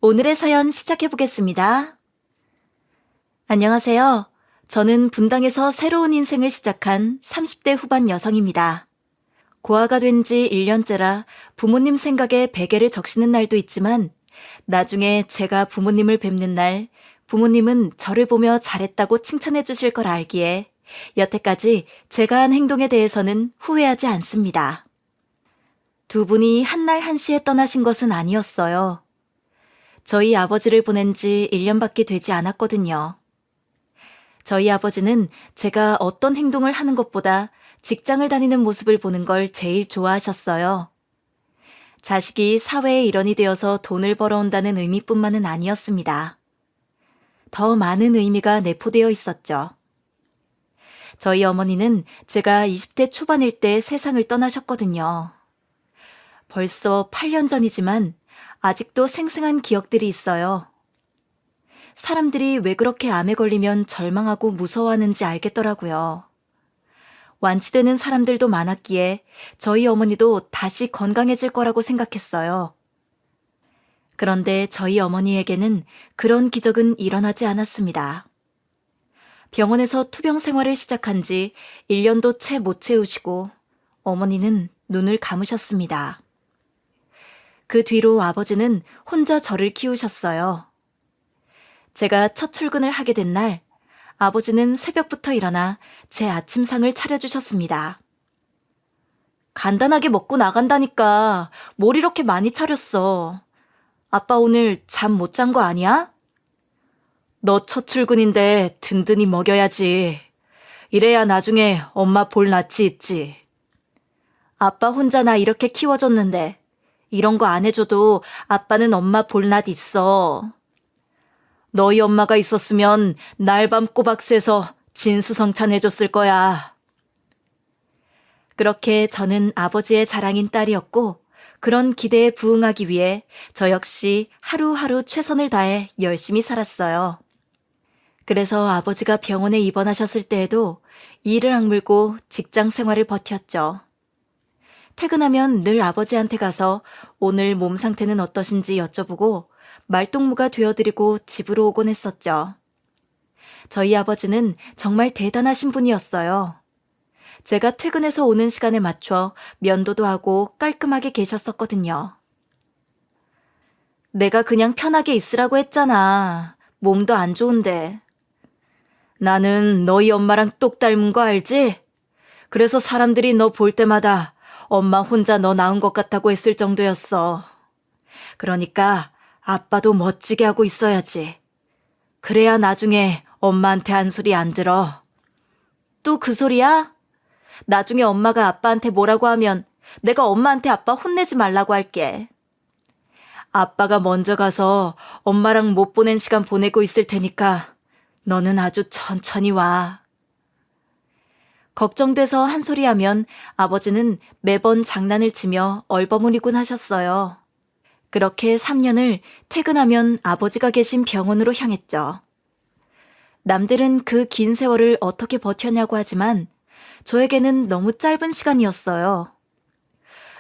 오늘의 사연 시작해 보겠습니다. 안녕하세요. 저는 분당에서 새로운 인생을 시작한 30대 후반 여성입니다. 고아가 된 지 1년째라 부모님 생각에 베개를 적시는 날도 있지만 나중에 제가 부모님을 뵙는 날 부모님은 저를 보며 잘했다고 칭찬해 주실 걸 알기에 여태까지 제가 한 행동에 대해서는 후회하지 않습니다. 두 분이 한날 한시에 떠나신 것은 아니었어요. 저희 아버지를 보낸 지 1년밖에 되지 않았거든요. 저희 아버지는 제가 어떤 행동을 하는 것보다 직장을 다니는 모습을 보는 걸 제일 좋아하셨어요. 자식이 사회의 일원이 되어서 돈을 벌어온다는 의미뿐만은 아니었습니다. 더 많은 의미가 내포되어 있었죠. 저희 어머니는 제가 20대 초반일 때 세상을 떠나셨거든요. 벌써 8년 전이지만 아직도 생생한 기억들이 있어요. 사람들이 왜 그렇게 암에 걸리면 절망하고 무서워하는지 알겠더라고요. 완치되는 사람들도 많았기에 저희 어머니도 다시 건강해질 거라고 생각했어요. 그런데 저희 어머니에게는 그런 기적은 일어나지 않았습니다. 병원에서 투병 생활을 시작한 지 1년도 채 못 채우시고 어머니는 눈을 감으셨습니다. 그 뒤로 아버지는 혼자 저를 키우셨어요. 제가 첫 출근을 하게 된 날, 아버지는 새벽부터 일어나 제 아침상을 차려주셨습니다. 간단하게 먹고 나간다니까 뭘 이렇게 많이 차렸어. 아빠 오늘 잠 못 잔 거 아니야? 너 첫 출근인데 든든히 먹여야지. 이래야 나중에 엄마 볼 낯이 있지. 아빠 혼자 나 이렇게 키워줬는데 이런 거 안 해줘도 아빠는 엄마 볼 낯 있어. 너희 엄마가 있었으면 날밤 꼬박 새서 진수성찬해줬을 거야. 그렇게 저는 아버지의 자랑인 딸이었고 그런 기대에 부응하기 위해 저 역시 하루하루 최선을 다해 열심히 살았어요. 그래서 아버지가 병원에 입원하셨을 때에도 이를 악물고 직장 생활을 버텼죠. 퇴근하면 늘 아버지한테 가서 오늘 몸 상태는 어떠신지 여쭤보고 말동무가 되어드리고 집으로 오곤 했었죠. 저희 아버지는 정말 대단하신 분이었어요. 제가 퇴근해서 오는 시간에 맞춰 면도도 하고 깔끔하게 계셨었거든요. 내가 그냥 편하게 있으라고 했잖아. 몸도 안 좋은데. 나는 너희 엄마랑 똑 닮은 거 알지? 그래서 사람들이 너 볼 때마다 엄마 혼자 너 낳은 것 같다고 했을 정도였어. 그러니까 아빠도 멋지게 하고 있어야지. 그래야 나중에 엄마한테 한 소리 안 들어. 또 그 소리야? 나중에 엄마가 아빠한테 뭐라고 하면 내가 엄마한테 아빠 혼내지 말라고 할게. 아빠가 먼저 가서 엄마랑 못 보낸 시간 보내고 있을 테니까 너는 아주 천천히 와. 걱정돼서 한 소리 하면 아버지는 매번 장난을 치며 얼버무리곤 하셨어요. 그렇게 3년을 퇴근하면 아버지가 계신 병원으로 향했죠. 남들은 그 긴 세월을 어떻게 버텼냐고 하지만 저에게는 너무 짧은 시간이었어요.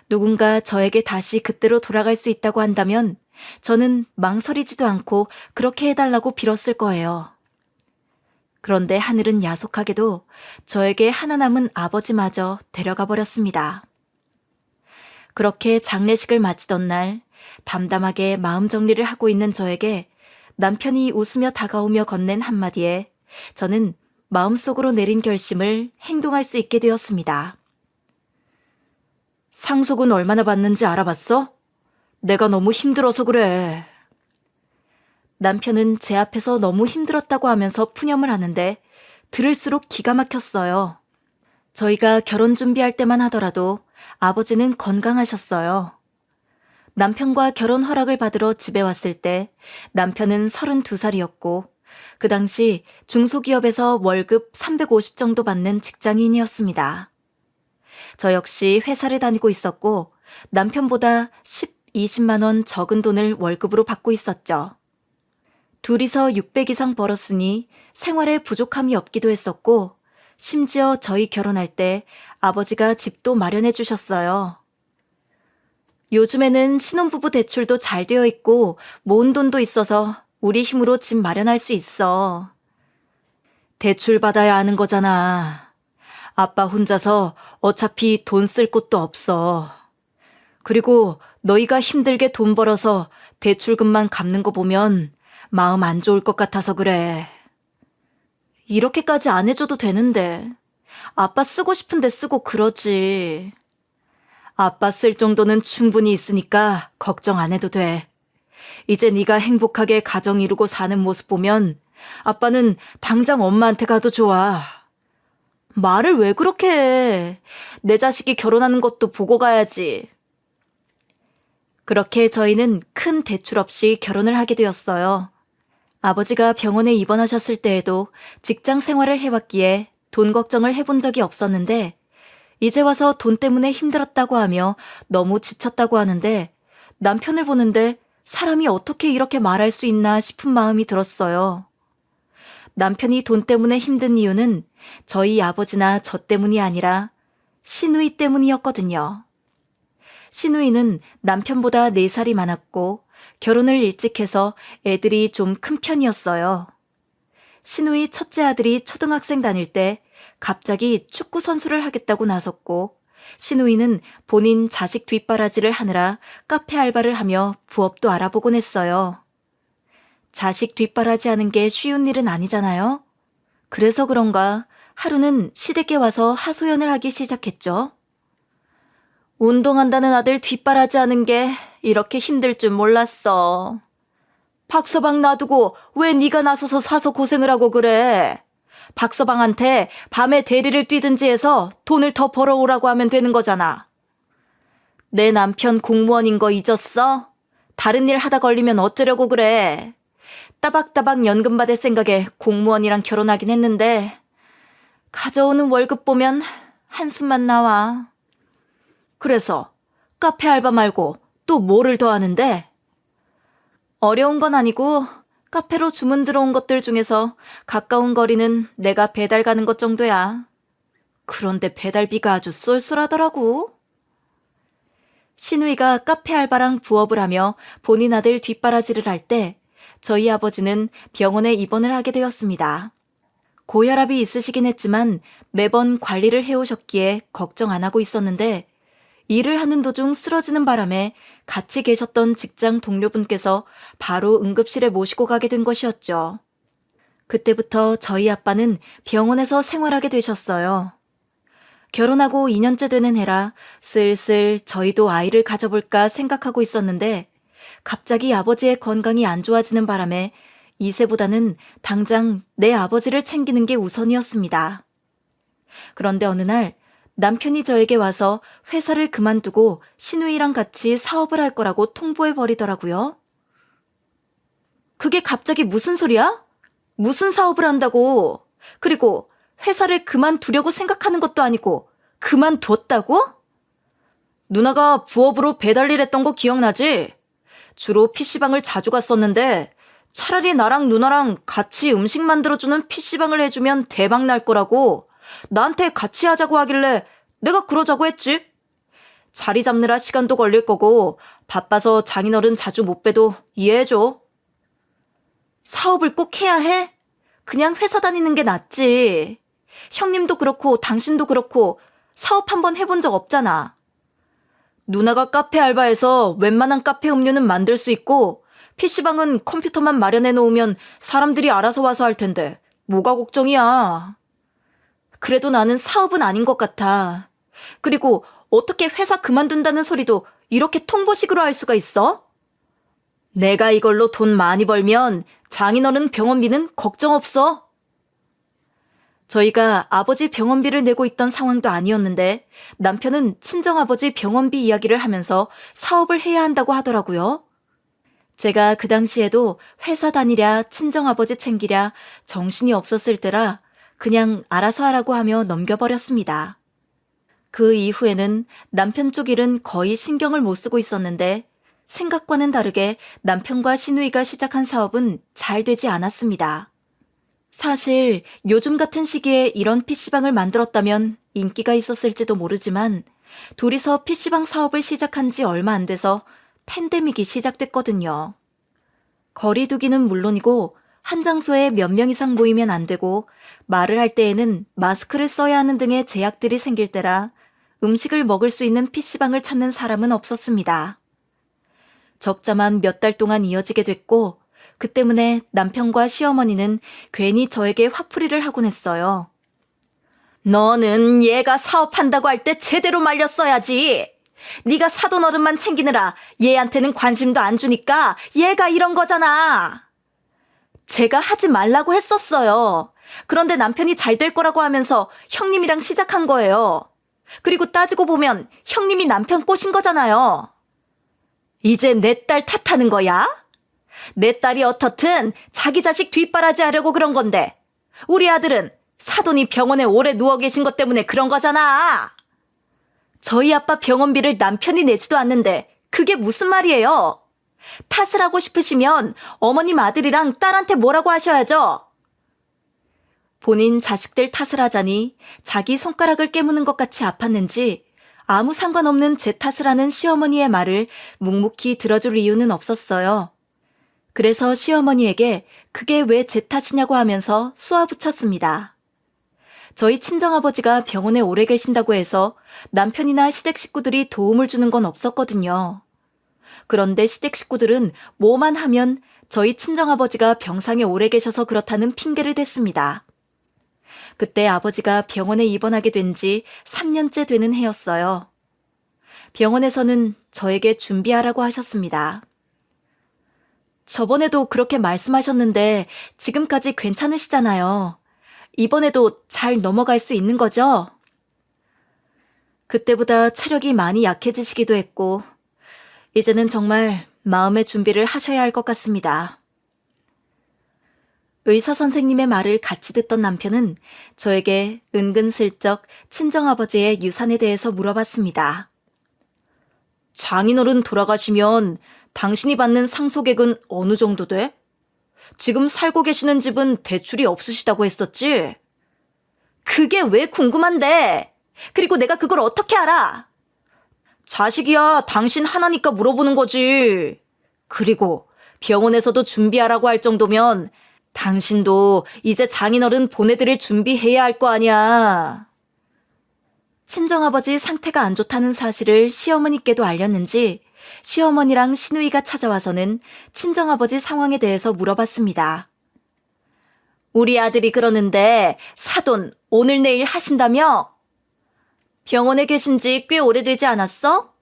누군가 저에게 다시 그때로 돌아갈 수 있다고 한다면 저는 망설이지도 않고 그렇게 해달라고 빌었을 거예요. 그런데 하늘은 야속하게도 저에게 하나 남은 아버지마저 데려가 버렸습니다. 그렇게 장례식을 마치던 날 담담하게 마음 정리를 하고 있는 저에게 남편이 웃으며 다가오며 건넨 한마디에 저는 마음속으로 내린 결심을 행동할 수 있게 되었습니다. 상속은 얼마나 받는지 알아봤어? 내가 너무 힘들어서 그래. 남편은 제 앞에서 너무 힘들었다고 하면서 푸념을 하는데 들을수록 기가 막혔어요. 저희가 결혼 준비할 때만 하더라도 아버지는 건강하셨어요. 남편과 결혼 허락을 받으러 집에 왔을 때 남편은 32살이었고 그 당시 중소기업에서 월급 350 정도 받는 직장인이었습니다. 저 역시 회사를 다니고 있었고 남편보다 20만 원 적은 돈을 월급으로 받고 있었죠. 둘이서 600 이상 벌었으니 생활에 부족함이 없기도 했었고 심지어 저희 결혼할 때 아버지가 집도 마련해 주셨어요. 요즘에는 신혼부부 대출도 잘 되어 있고 모은 돈도 있어서 우리 힘으로 집 마련할 수 있어. 대출 받아야 하는 거잖아. 아빠 혼자서 어차피 돈 쓸 곳도 없어. 그리고 너희가 힘들게 돈 벌어서 대출금만 갚는 거 보면 마음 안 좋을 것 같아서 그래. 이렇게까지 안 해줘도 되는데. 아빠 쓰고 싶은데 쓰고 그러지. 아빠 쓸 정도는 충분히 있으니까 걱정 안 해도 돼. 이제 네가 행복하게 가정 이루고 사는 모습 보면 아빠는 당장 엄마한테 가도 좋아. 말을 왜 그렇게 해? 내 자식이 결혼하는 것도 보고 가야지. 그렇게 저희는 큰 대출 없이 결혼을 하게 되었어요. 아버지가 병원에 입원하셨을 때에도 직장 생활을 해왔기에 돈 걱정을 해본 적이 없었는데 이제 와서 돈 때문에 힘들었다고 하며 너무 지쳤다고 하는데 남편을 보는데 사람이 어떻게 이렇게 말할 수 있나 싶은 마음이 들었어요. 남편이 돈 때문에 힘든 이유는 저희 아버지나 저 때문이 아니라 시누이 때문이었거든요. 시누이는 남편보다 4살이 많았고 결혼을 일찍 해서 애들이 좀 큰 편이었어요. 시누이 첫째 아들이 초등학생 다닐 때 갑자기 축구 선수를 하겠다고 나섰고 시누이는 본인 자식 뒷바라지를 하느라 카페 알바를 하며 부업도 알아보곤 했어요. 자식 뒷바라지 하는 게 쉬운 일은 아니잖아요. 그래서 그런가 하루는 시댁에 와서 하소연을 하기 시작했죠. 운동한다는 아들 뒷바라지 하는 게 이렇게 힘들 줄 몰랐어. 박서방 놔두고 왜 네가 나서서 사서 고생을 하고 그래? 박서방한테 밤에 대리를 뛰든지 해서 돈을 더 벌어오라고 하면 되는 거잖아. 내 남편 공무원인 거 잊었어? 다른 일 하다 걸리면 어쩌려고 그래? 따박따박 연금 받을 생각에 공무원이랑 결혼하긴 했는데 가져오는 월급 보면 한숨만 나와. 그래서 카페 알바 말고 또 뭐를 더 하는데? 어려운 건 아니고 카페로 주문 들어온 것들 중에서 가까운 거리는 내가 배달 가는 것 정도야. 그런데 배달비가 아주 쏠쏠하더라고. 시누이가 카페 알바랑 부업을 하며 본인 아들 뒷바라지를 할 때 저희 아버지는 병원에 입원을 하게 되었습니다. 고혈압이 있으시긴 했지만 매번 관리를 해오셨기에 걱정 안 하고 있었는데 일을 하는 도중 쓰러지는 바람에 같이 계셨던 직장 동료분께서 바로 응급실에 모시고 가게 된 것이었죠. 그때부터 저희 아빠는 병원에서 생활하게 되셨어요. 결혼하고 2년째 되는 해라 슬슬 저희도 아이를 가져볼까 생각하고 있었는데 갑자기 아버지의 건강이 안 좋아지는 바람에 이세보다는 당장 내 아버지를 챙기는 게 우선이었습니다. 그런데 어느 날 남편이 저에게 와서 회사를 그만두고 시누이랑 같이 사업을 할 거라고 통보해버리더라고요. 그게 갑자기 무슨 소리야? 무슨 사업을 한다고? 그리고 회사를 그만두려고 생각하는 것도 아니고 그만뒀다고? 누나가 부업으로 배달일 했던 거 기억나지? 주로 PC방을 자주 갔었는데 차라리 나랑 누나랑 같이 음식 만들어주는 PC방을 해주면 대박 날 거라고 나한테 같이 하자고 하길래 내가 그러자고 했지. 자리 잡느라 시간도 걸릴 거고 바빠서 장인어른 자주 못 뵈도 이해해줘. 사업을 꼭 해야 해? 그냥 회사 다니는 게 낫지. 형님도 그렇고 당신도 그렇고 사업 한번 해본 적 없잖아. 누나가 카페 알바해서 웬만한 카페 음료는 만들 수 있고 PC방은 컴퓨터만 마련해 놓으면 사람들이 알아서 와서 할 텐데 뭐가 걱정이야. 그래도 나는 사업은 아닌 것 같아. 그리고 어떻게 회사 그만둔다는 소리도 이렇게 통보식으로 할 수가 있어? 내가 이걸로 돈 많이 벌면 장인어른 병원비는 걱정 없어. 저희가 아버지 병원비를 내고 있던 상황도 아니었는데 남편은 친정아버지 병원비 이야기를 하면서 사업을 해야 한다고 하더라고요. 제가 그 당시에도 회사 다니랴 친정아버지 챙기랴 정신이 없었을 때라 그냥 알아서 하라고 하며 넘겨버렸습니다. 그 이후에는 남편 쪽 일은 거의 신경을 못 쓰고 있었는데 생각과는 다르게 남편과 시누이가 시작한 사업은 잘 되지 않았습니다. 사실 요즘 같은 시기에 이런 PC방을 만들었다면 인기가 있었을지도 모르지만 둘이서 PC방 사업을 시작한 지 얼마 안 돼서 팬데믹이 시작됐거든요. 거리 두기는 물론이고 한 장소에 몇 명 이상 모이면 안 되고 말을 할 때에는 마스크를 써야 하는 등의 제약들이 생길 때라 음식을 먹을 수 있는 PC방을 찾는 사람은 없었습니다. 적자만 몇 달 동안 이어지게 됐고 그 때문에 남편과 시어머니는 괜히 저에게 화풀이를 하곤 했어요. 너는 얘가 사업한다고 할 때 제대로 말렸어야지. 네가 사돈 어른만 챙기느라 얘한테는 관심도 안 주니까 얘가 이런 거잖아. 제가 하지 말라고 했었어요. 그런데 남편이 잘 될 거라고 하면서 형님이랑 시작한 거예요. 그리고 따지고 보면 형님이 남편 꼬신 거잖아요. 이제 내 딸 탓하는 거야? 내 딸이 어떻든 자기 자식 뒷바라지 하려고 그런 건데 우리 아들은 사돈이 병원에 오래 누워 계신 것 때문에 그런 거잖아. 저희 아빠 병원비를 남편이 내지도 않는데 그게 무슨 말이에요? 탓을 하고 싶으시면 어머님 아들이랑 딸한테 뭐라고 하셔야죠. 본인 자식들 탓을 하자니 자기 손가락을 깨무는 것 같이 아팠는지 아무 상관없는 제 탓을 하는 시어머니의 말을 묵묵히 들어줄 이유는 없었어요. 그래서 시어머니에게 그게 왜 제 탓이냐고 하면서 쏘아붙였습니다. 저희 친정아버지가 병원에 오래 계신다고 해서 남편이나 시댁 식구들이 도움을 주는 건 없었거든요. 그런데 시댁 식구들은 뭐만 하면 저희 친정아버지가 병상에 오래 계셔서 그렇다는 핑계를 댔습니다. 그때 아버지가 병원에 입원하게 된 지 3년째 되는 해였어요. 병원에서는 저에게 준비하라고 하셨습니다. 저번에도 그렇게 말씀하셨는데 지금까지 괜찮으시잖아요. 이번에도 잘 넘어갈 수 있는 거죠? 그때보다 체력이 많이 약해지시기도 했고 이제는 정말 마음의 준비를 하셔야 할 것 같습니다. 의사 선생님의 말을 같이 듣던 남편은 저에게 은근슬쩍 친정아버지의 유산에 대해서 물어봤습니다. 장인어른 돌아가시면 당신이 받는 상속액은 어느 정도 돼? 지금 살고 계시는 집은 대출이 없으시다고 했었지? 그게 왜 궁금한데? 그리고 내가 그걸 어떻게 알아? 자식이야 당신 하나니까 물어보는 거지. 그리고 병원에서도 준비하라고 할 정도면 당신도 이제 장인어른 보내드릴 준비해야 할 거 아니야. 친정아버지 상태가 안 좋다는 사실을 시어머니께도 알렸는지 시어머니랑 시누이가 찾아와서는 친정아버지 상황에 대해서 물어봤습니다. 우리 아들이 그러는데 사돈 오늘 내일 하신다며? 병원에 계신 지 꽤 오래되지 않았어?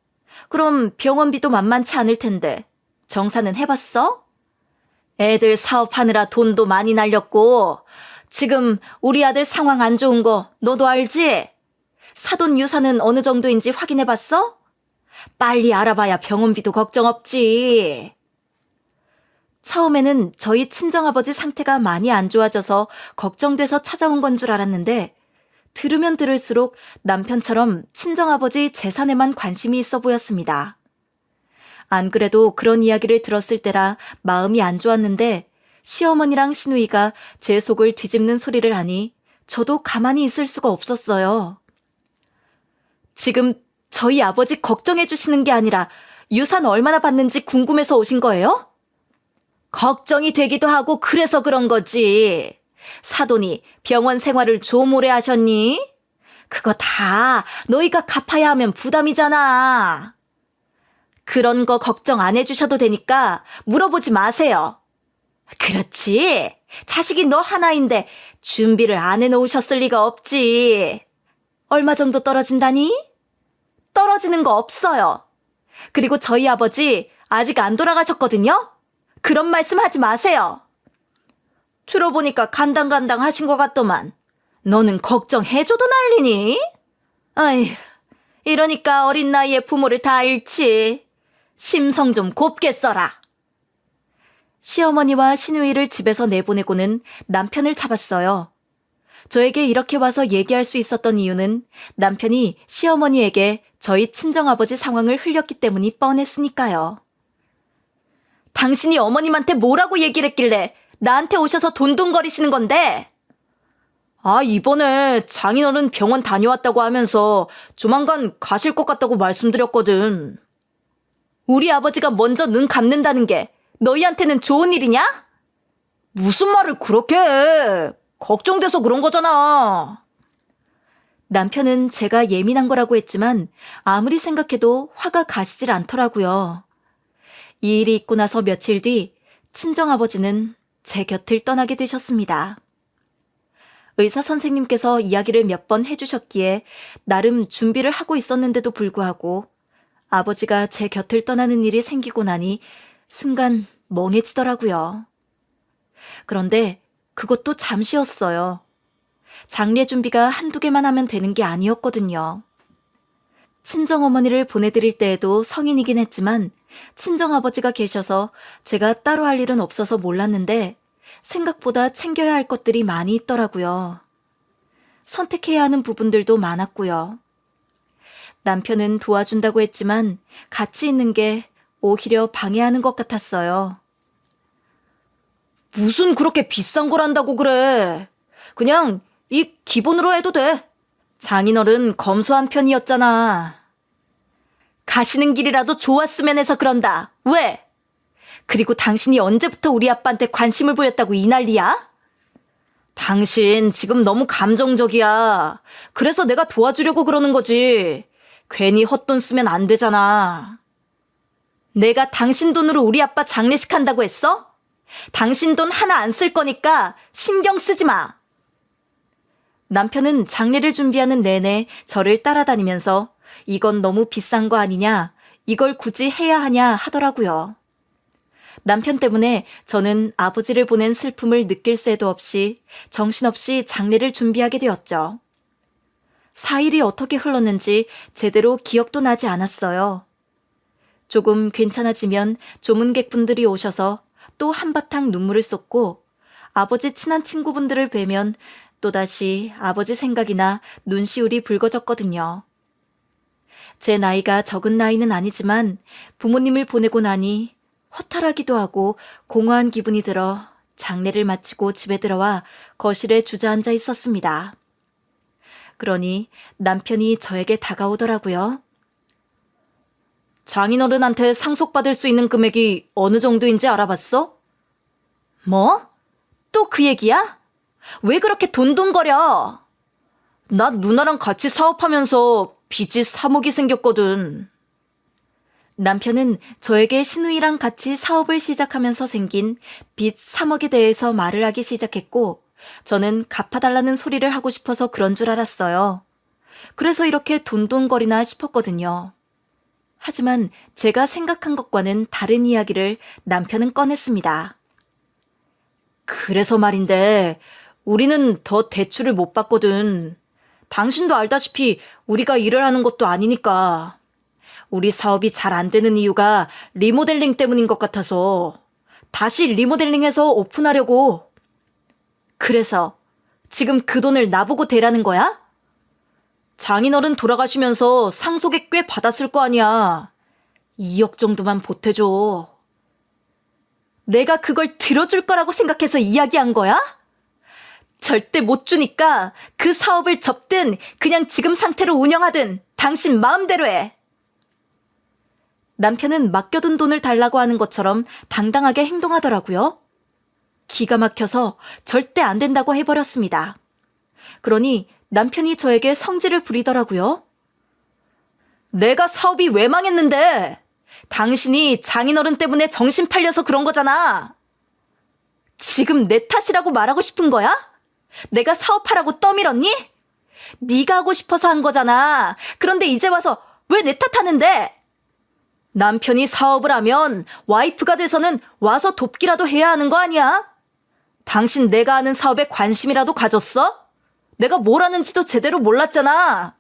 그럼 병원비도 만만치 않을 텐데 정산은 해봤어? 애들 사업하느라 돈도 많이 날렸고 지금 우리 아들 상황 안 좋은 거 너도 알지? 사돈 유산은 어느 정도인지 확인해봤어? 빨리 알아봐야 병원비도 걱정 없지. 처음에는 저희 친정아버지 상태가 많이 안 좋아져서 걱정돼서 찾아온 건 줄 알았는데 들으면 들을수록 남편처럼 친정아버지 재산에만 관심이 있어 보였습니다. 안 그래도 그런 이야기를 들었을 때라 마음이 안 좋았는데 시어머니랑 시누이가 제 속을 뒤집는 소리를 하니 저도 가만히 있을 수가 없었어요. 지금 저희 아버지 걱정해 주시는 게 아니라 유산 얼마나 받는지 궁금해서 오신 거예요? 걱정이 되기도 하고 그래서 그런 거지. 사돈이 병원 생활을 좀 오래 하셨니? 그거 다 너희가 갚아야 하면 부담이잖아. 그런 거 걱정 안 해주셔도 되니까 물어보지 마세요. 그렇지. 자식이 너 하나인데 준비를 안 해놓으셨을 리가 없지. 얼마 정도 떨어진다니? 떨어지는 거 없어요. 그리고 저희 아버지 아직 안 돌아가셨거든요? 그런 말씀 하지 마세요. 들어보니까 간당간당 하신 것 같더만. 너는 걱정해줘도 난리니? 아휴, 이러니까 어린 나이에 부모를 다 잃지. 심성 좀 곱게 써라. 시어머니와 시누이를 집에서 내보내고는 남편을 잡았어요. 저에게 이렇게 와서 얘기할 수 있었던 이유는 남편이 시어머니에게 저희 친정아버지 상황을 흘렸기 때문이 뻔했으니까요. 당신이 어머님한테 뭐라고 얘기를 했길래 나한테 오셔서 돈돈거리시는 건데? 아, 이번에 장인어른 병원 다녀왔다고 하면서 조만간 가실 것 같다고 말씀드렸거든. 우리 아버지가 먼저 눈 감는다는 게 너희한테는 좋은 일이냐? 무슨 말을 그렇게 해? 걱정돼서 그런 거잖아. 남편은 제가 예민한 거라고 했지만 아무리 생각해도 화가 가시질 않더라고요. 이 일이 있고 나서 며칠 뒤 친정아버지는 제 곁을 떠나게 되셨습니다. 의사 선생님께서 이야기를 몇 번 해주셨기에 나름 준비를 하고 있었는데도 불구하고 아버지가 제 곁을 떠나는 일이 생기고 나니 순간 멍해지더라고요. 그런데 그것도 잠시였어요. 장례 준비가 한두 개만 하면 되는 게 아니었거든요. 친정어머니를 보내드릴 때에도 성인이긴 했지만 친정아버지가 계셔서 제가 따로 할 일은 없어서 몰랐는데 생각보다 챙겨야 할 것들이 많이 있더라고요. 선택해야 하는 부분들도 많았고요. 남편은 도와준다고 했지만 같이 있는 게 오히려 방해하는 것 같았어요. 무슨 그렇게 비싼 걸 한다고 그래. 그냥 이 기본으로 해도 돼. 장인어른 검소한 편이었잖아. 가시는 길이라도 좋았으면 해서 그런다. 왜? 그리고 당신이 언제부터 우리 아빠한테 관심을 보였다고 이 난리야? 당신 지금 너무 감정적이야. 그래서 내가 도와주려고 그러는 거지. 괜히 헛돈 쓰면 안 되잖아. 내가 당신 돈으로 우리 아빠 장례식 한다고 했어? 당신 돈 하나 안 쓸 거니까 신경 쓰지 마. 남편은 장례를 준비하는 내내 저를 따라다니면서 이건 너무 비싼 거 아니냐, 이걸 굳이 해야 하냐 하더라고요. 남편 때문에 저는 아버지를 보낸 슬픔을 느낄 새도 없이 정신없이 장례를 준비하게 되었죠. 4일이 어떻게 흘렀는지 제대로 기억도 나지 않았어요. 조금 괜찮아지면 조문객분들이 오셔서 또 한바탕 눈물을 쏟고 아버지 친한 친구분들을 뵈면 또다시 아버지 생각이나 눈시울이 붉어졌거든요. 제 나이가 적은 나이는 아니지만 부모님을 보내고 나니 허탈하기도 하고 공허한 기분이 들어 장례를 마치고 집에 들어와 거실에 주저앉아 있었습니다. 그러니 남편이 저에게 다가오더라고요. 장인어른한테 상속받을 수 있는 금액이 어느 정도인지 알아봤어? 뭐? 또 그 얘기야? 왜 그렇게 돈돈거려? 나 누나랑 같이 사업하면서 빚이 3억이 생겼거든. 남편은 저에게 신우이랑 같이 사업을 시작하면서 생긴 빚 3억에 대해서 말을 하기 시작했고 저는 갚아달라는 소리를 하고 싶어서 그런 줄 알았어요. 그래서 이렇게 돈돈거리나 싶었거든요. 하지만 제가 생각한 것과는 다른 이야기를 남편은 꺼냈습니다. 그래서 말인데 우리는 더 대출을 못 받거든. 당신도 알다시피 우리가 일을 하는 것도 아니니까. 우리 사업이 잘 안 되는 이유가 리모델링 때문인 것 같아서 다시 리모델링해서 오픈하려고. 그래서 지금 그 돈을 나보고 대라는 거야? 장인어른 돌아가시면서 상속액 꽤 받았을 거 아니야. 2억 정도만 보태줘. 내가 그걸 들어줄 거라고 생각해서 이야기한 거야? 절대 못 주니까 그 사업을 접든 그냥 지금 상태로 운영하든 당신 마음대로 해. 남편은 맡겨둔 돈을 달라고 하는 것처럼 당당하게 행동하더라고요. 기가 막혀서 절대 안 된다고 해버렸습니다. 그러니 남편이 저에게 성질을 부리더라고요. 내가 사업이 왜 망했는데? 당신이 장인어른 때문에 정신 팔려서 그런 거잖아. 지금 내 탓이라고 말하고 싶은 거야? 내가 사업하라고 떠밀었니? 네가 하고 싶어서 한 거잖아. 그런데 이제 와서 왜 내 탓하는데? 남편이 사업을 하면 와이프가 돼서는 와서 돕기라도 해야 하는 거 아니야? 당신 내가 하는 사업에 관심이라도 가졌어? 내가 뭘 하는지도 제대로 몰랐잖아.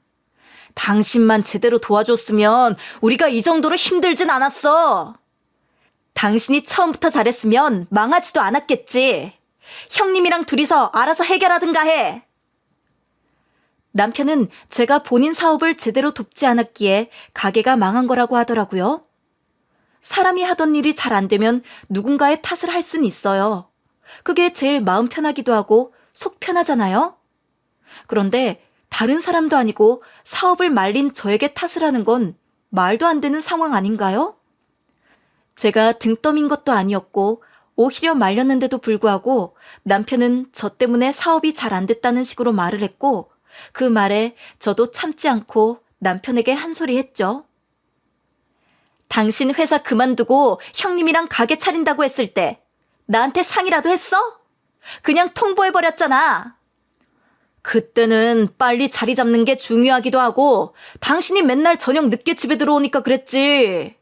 당신만 제대로 도와줬으면 우리가 이 정도로 힘들진 않았어. 당신이 처음부터 잘했으면 망하지도 않았겠지. 형님이랑 둘이서 알아서 해결하든가 해. 남편은 제가 본인 사업을 제대로 돕지 않았기에 가게가 망한 거라고 하더라고요. 사람이 하던 일이 잘 안 되면 누군가의 탓을 할 순 있어요. 그게 제일 마음 편하기도 하고 속 편하잖아요. 그런데 다른 사람도 아니고 사업을 말린 저에게 탓을 하는 건 말도 안 되는 상황 아닌가요? 제가 등 떠민 것도 아니었고 오히려 말렸는데도 불구하고 남편은 저 때문에 사업이 잘 안 됐다는 식으로 말을 했고 그 말에 저도 참지 않고 남편에게 한 소리 했죠. 당신 회사 그만두고 형님이랑 가게 차린다고 했을 때 나한테 상의라도 했어? 그냥 통보해버렸잖아. 그때는 빨리 자리 잡는 게 중요하기도 하고 당신이 맨날 저녁 늦게 집에 들어오니까 그랬지.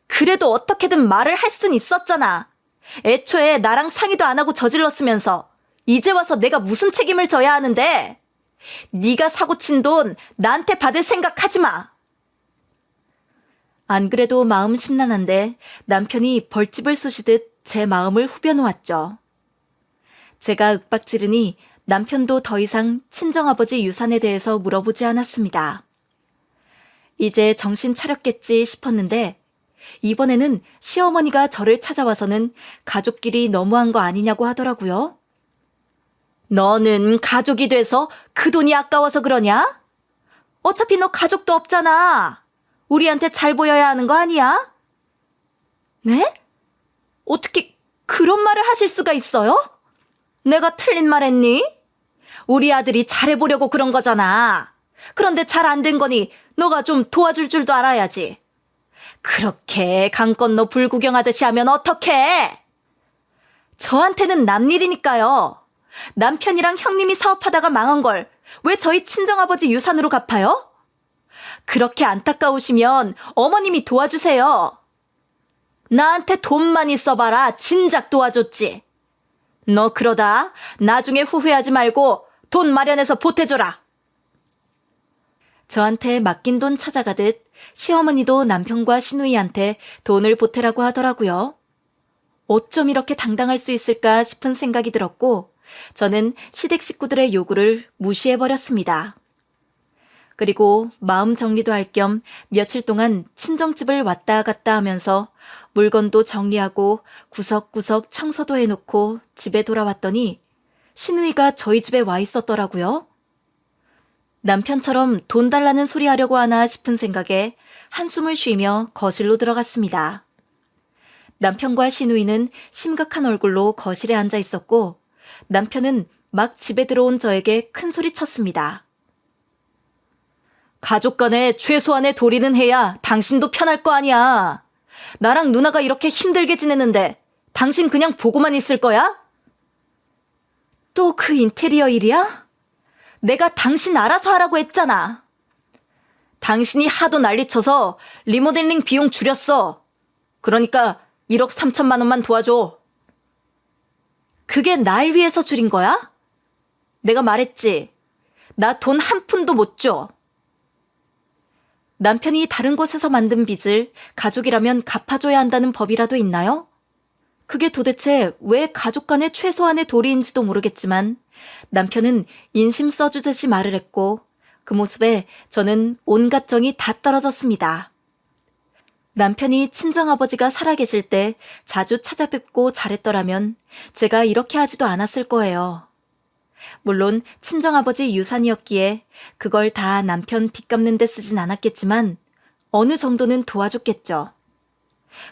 그래도 어떻게든 말을 할 순 있었잖아. 애초에 나랑 상의도 안 하고 저질렀으면서 이제 와서 내가 무슨 책임을 져야 하는데? 네가 사고 친 돈 나한테 받을 생각하지 마. 안 그래도 마음 심란한데 남편이 벌집을 쑤시듯 제 마음을 후벼놓았죠. 제가 윽박지르니 남편도 더 이상 친정아버지 유산에 대해서 물어보지 않았습니다. 이제 정신 차렸겠지 싶었는데 이번에는 시어머니가 저를 찾아와서는 가족끼리 너무한 거 아니냐고 하더라고요. 너는 가족이 돼서 그 돈이 아까워서 그러냐? 어차피 너 가족도 없잖아. 우리한테 잘 보여야 하는 거 아니야? 네? 어떻게 그런 말을 하실 수가 있어요? 내가 틀린 말 했니? 우리 아들이 잘해보려고 그런 거잖아. 그런데 잘 안 된 거니 너가 좀 도와줄 줄도 알아야지. 그렇게 강 건너 불구경하듯이 하면 어떡해? 저한테는 남일이니까요. 남편이랑 형님이 사업하다가 망한 걸 왜 저희 친정아버지 유산으로 갚아요? 그렇게 안타까우시면 어머님이 도와주세요. 나한테 돈만 있어봐라. 진작 도와줬지. 너 그러다 나중에 후회하지 말고 돈 마련해서 보태줘라. 저한테 맡긴 돈 찾아가듯 시어머니도 남편과 시누이한테 돈을 보태라고 하더라고요. 어쩜 이렇게 당당할 수 있을까 싶은 생각이 들었고 저는 시댁 식구들의 요구를 무시해버렸습니다. 그리고 마음 정리도 할 겸 며칠 동안 친정집을 왔다 갔다 하면서 물건도 정리하고 구석구석 청소도 해놓고 집에 돌아왔더니 시누이가 저희 집에 와 있었더라고요. 남편처럼 돈 달라는 소리 하려고 하나 싶은 생각에 한숨을 쉬며 거실로 들어갔습니다. 남편과 시누이는 심각한 얼굴로 거실에 앉아 있었고 남편은 막 집에 들어온 저에게 큰 소리 쳤습니다. 가족 간에 최소한의 도리는 해야 당신도 편할 거 아니야. 나랑 누나가 이렇게 힘들게 지내는데 당신 그냥 보고만 있을 거야? 또 그 인테리어 일이야? 내가 당신 알아서 하라고 했잖아. 당신이 하도 난리쳐서 리모델링 비용 줄였어. 그러니까 1억 3천만 원만 도와줘. 그게 날 위해서 줄인 거야? 내가 말했지. 나 돈 한 푼도 못 줘. 남편이 다른 곳에서 만든 빚을 가족이라면 갚아줘야 한다는 법이라도 있나요? 그게 도대체 왜 가족 간의 최소한의 도리인지도 모르겠지만 남편은 인심 써주듯이 말을 했고 그 모습에 저는 온갖 정이 다 떨어졌습니다. 남편이 친정아버지가 살아계실 때 자주 찾아뵙고 잘했더라면 제가 이렇게 하지도 않았을 거예요. 물론 친정아버지 유산이었기에 그걸 다 남편 빚 갚는 데 쓰진 않았겠지만 어느 정도는 도와줬겠죠.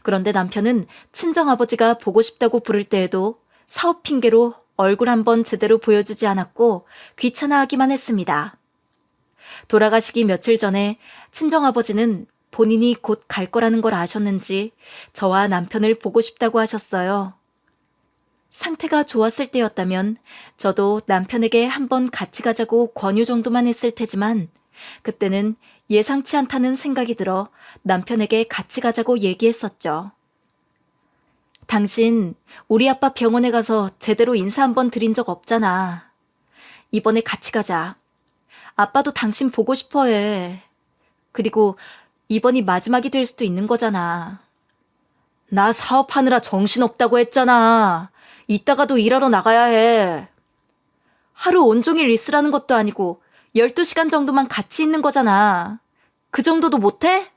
그런데 남편은 친정아버지가 보고 싶다고 부를 때에도 사업 핑계로 얼굴 한번 제대로 보여주지 않았고 귀찮아하기만 했습니다. 돌아가시기 며칠 전에 친정아버지는 본인이 곧 갈 거라는 걸 아셨는지 저와 남편을 보고 싶다고 하셨어요. 상태가 좋았을 때였다면 저도 남편에게 한번 같이 가자고 권유 정도만 했을 테지만 그때는 예상치 않다는 생각이 들어 남편에게 같이 가자고 얘기했었죠. 당신 우리 아빠 병원에 가서 제대로 인사 한번 드린 적 없잖아. 이번에 같이 가자. 아빠도 당신 보고 싶어 해. 그리고 이번이 마지막이 될 수도 있는 거잖아. 나 사업하느라 정신없다고 했잖아. 이따가도 일하러 나가야 해. 하루 온종일 있으라는 것도 아니고 12시간 정도만 같이 있는 거잖아. 그 정도도 못해?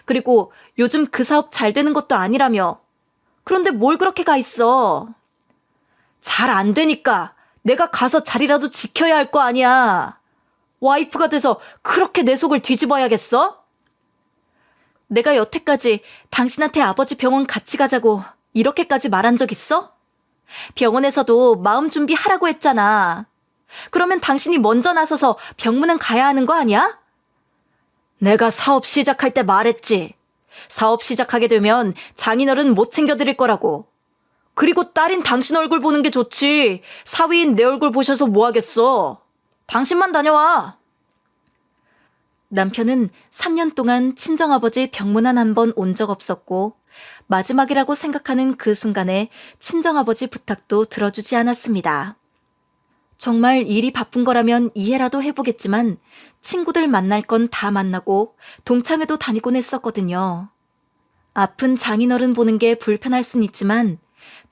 그리고 요즘 그 사업 잘 되는 것도 아니라며. 그런데 뭘 그렇게 가 있어. 잘 안 되니까 내가 가서 자리라도 지켜야 할 거 아니야. 와이프가 돼서 그렇게 내 속을 뒤집어야겠어? 내가 여태까지 당신한테 아버지 병원 같이 가자고 이렇게까지 말한 적 있어? 병원에서도 마음 준비하라고 했잖아. 그러면 당신이 먼저 나서서 병문안 가야 하는 거 아니야? 내가 사업 시작할 때 말했지. 사업 시작하게 되면 장인어른 못 챙겨드릴 거라고. 그리고 딸인 당신 얼굴 보는 게 좋지. 사위인 내 얼굴 보셔서 뭐 하겠어. 당신만 다녀와. 남편은 3년 동안 친정아버지 병문안 한 번 온 적 없었고 마지막이라고 생각하는 그 순간에 친정아버지 부탁도 들어주지 않았습니다. 정말 일이 바쁜 거라면 이해라도 해보겠지만 친구들 만날 건 다 만나고 동창회도 다니곤 했었거든요. 아픈 장인어른 보는 게 불편할 순 있지만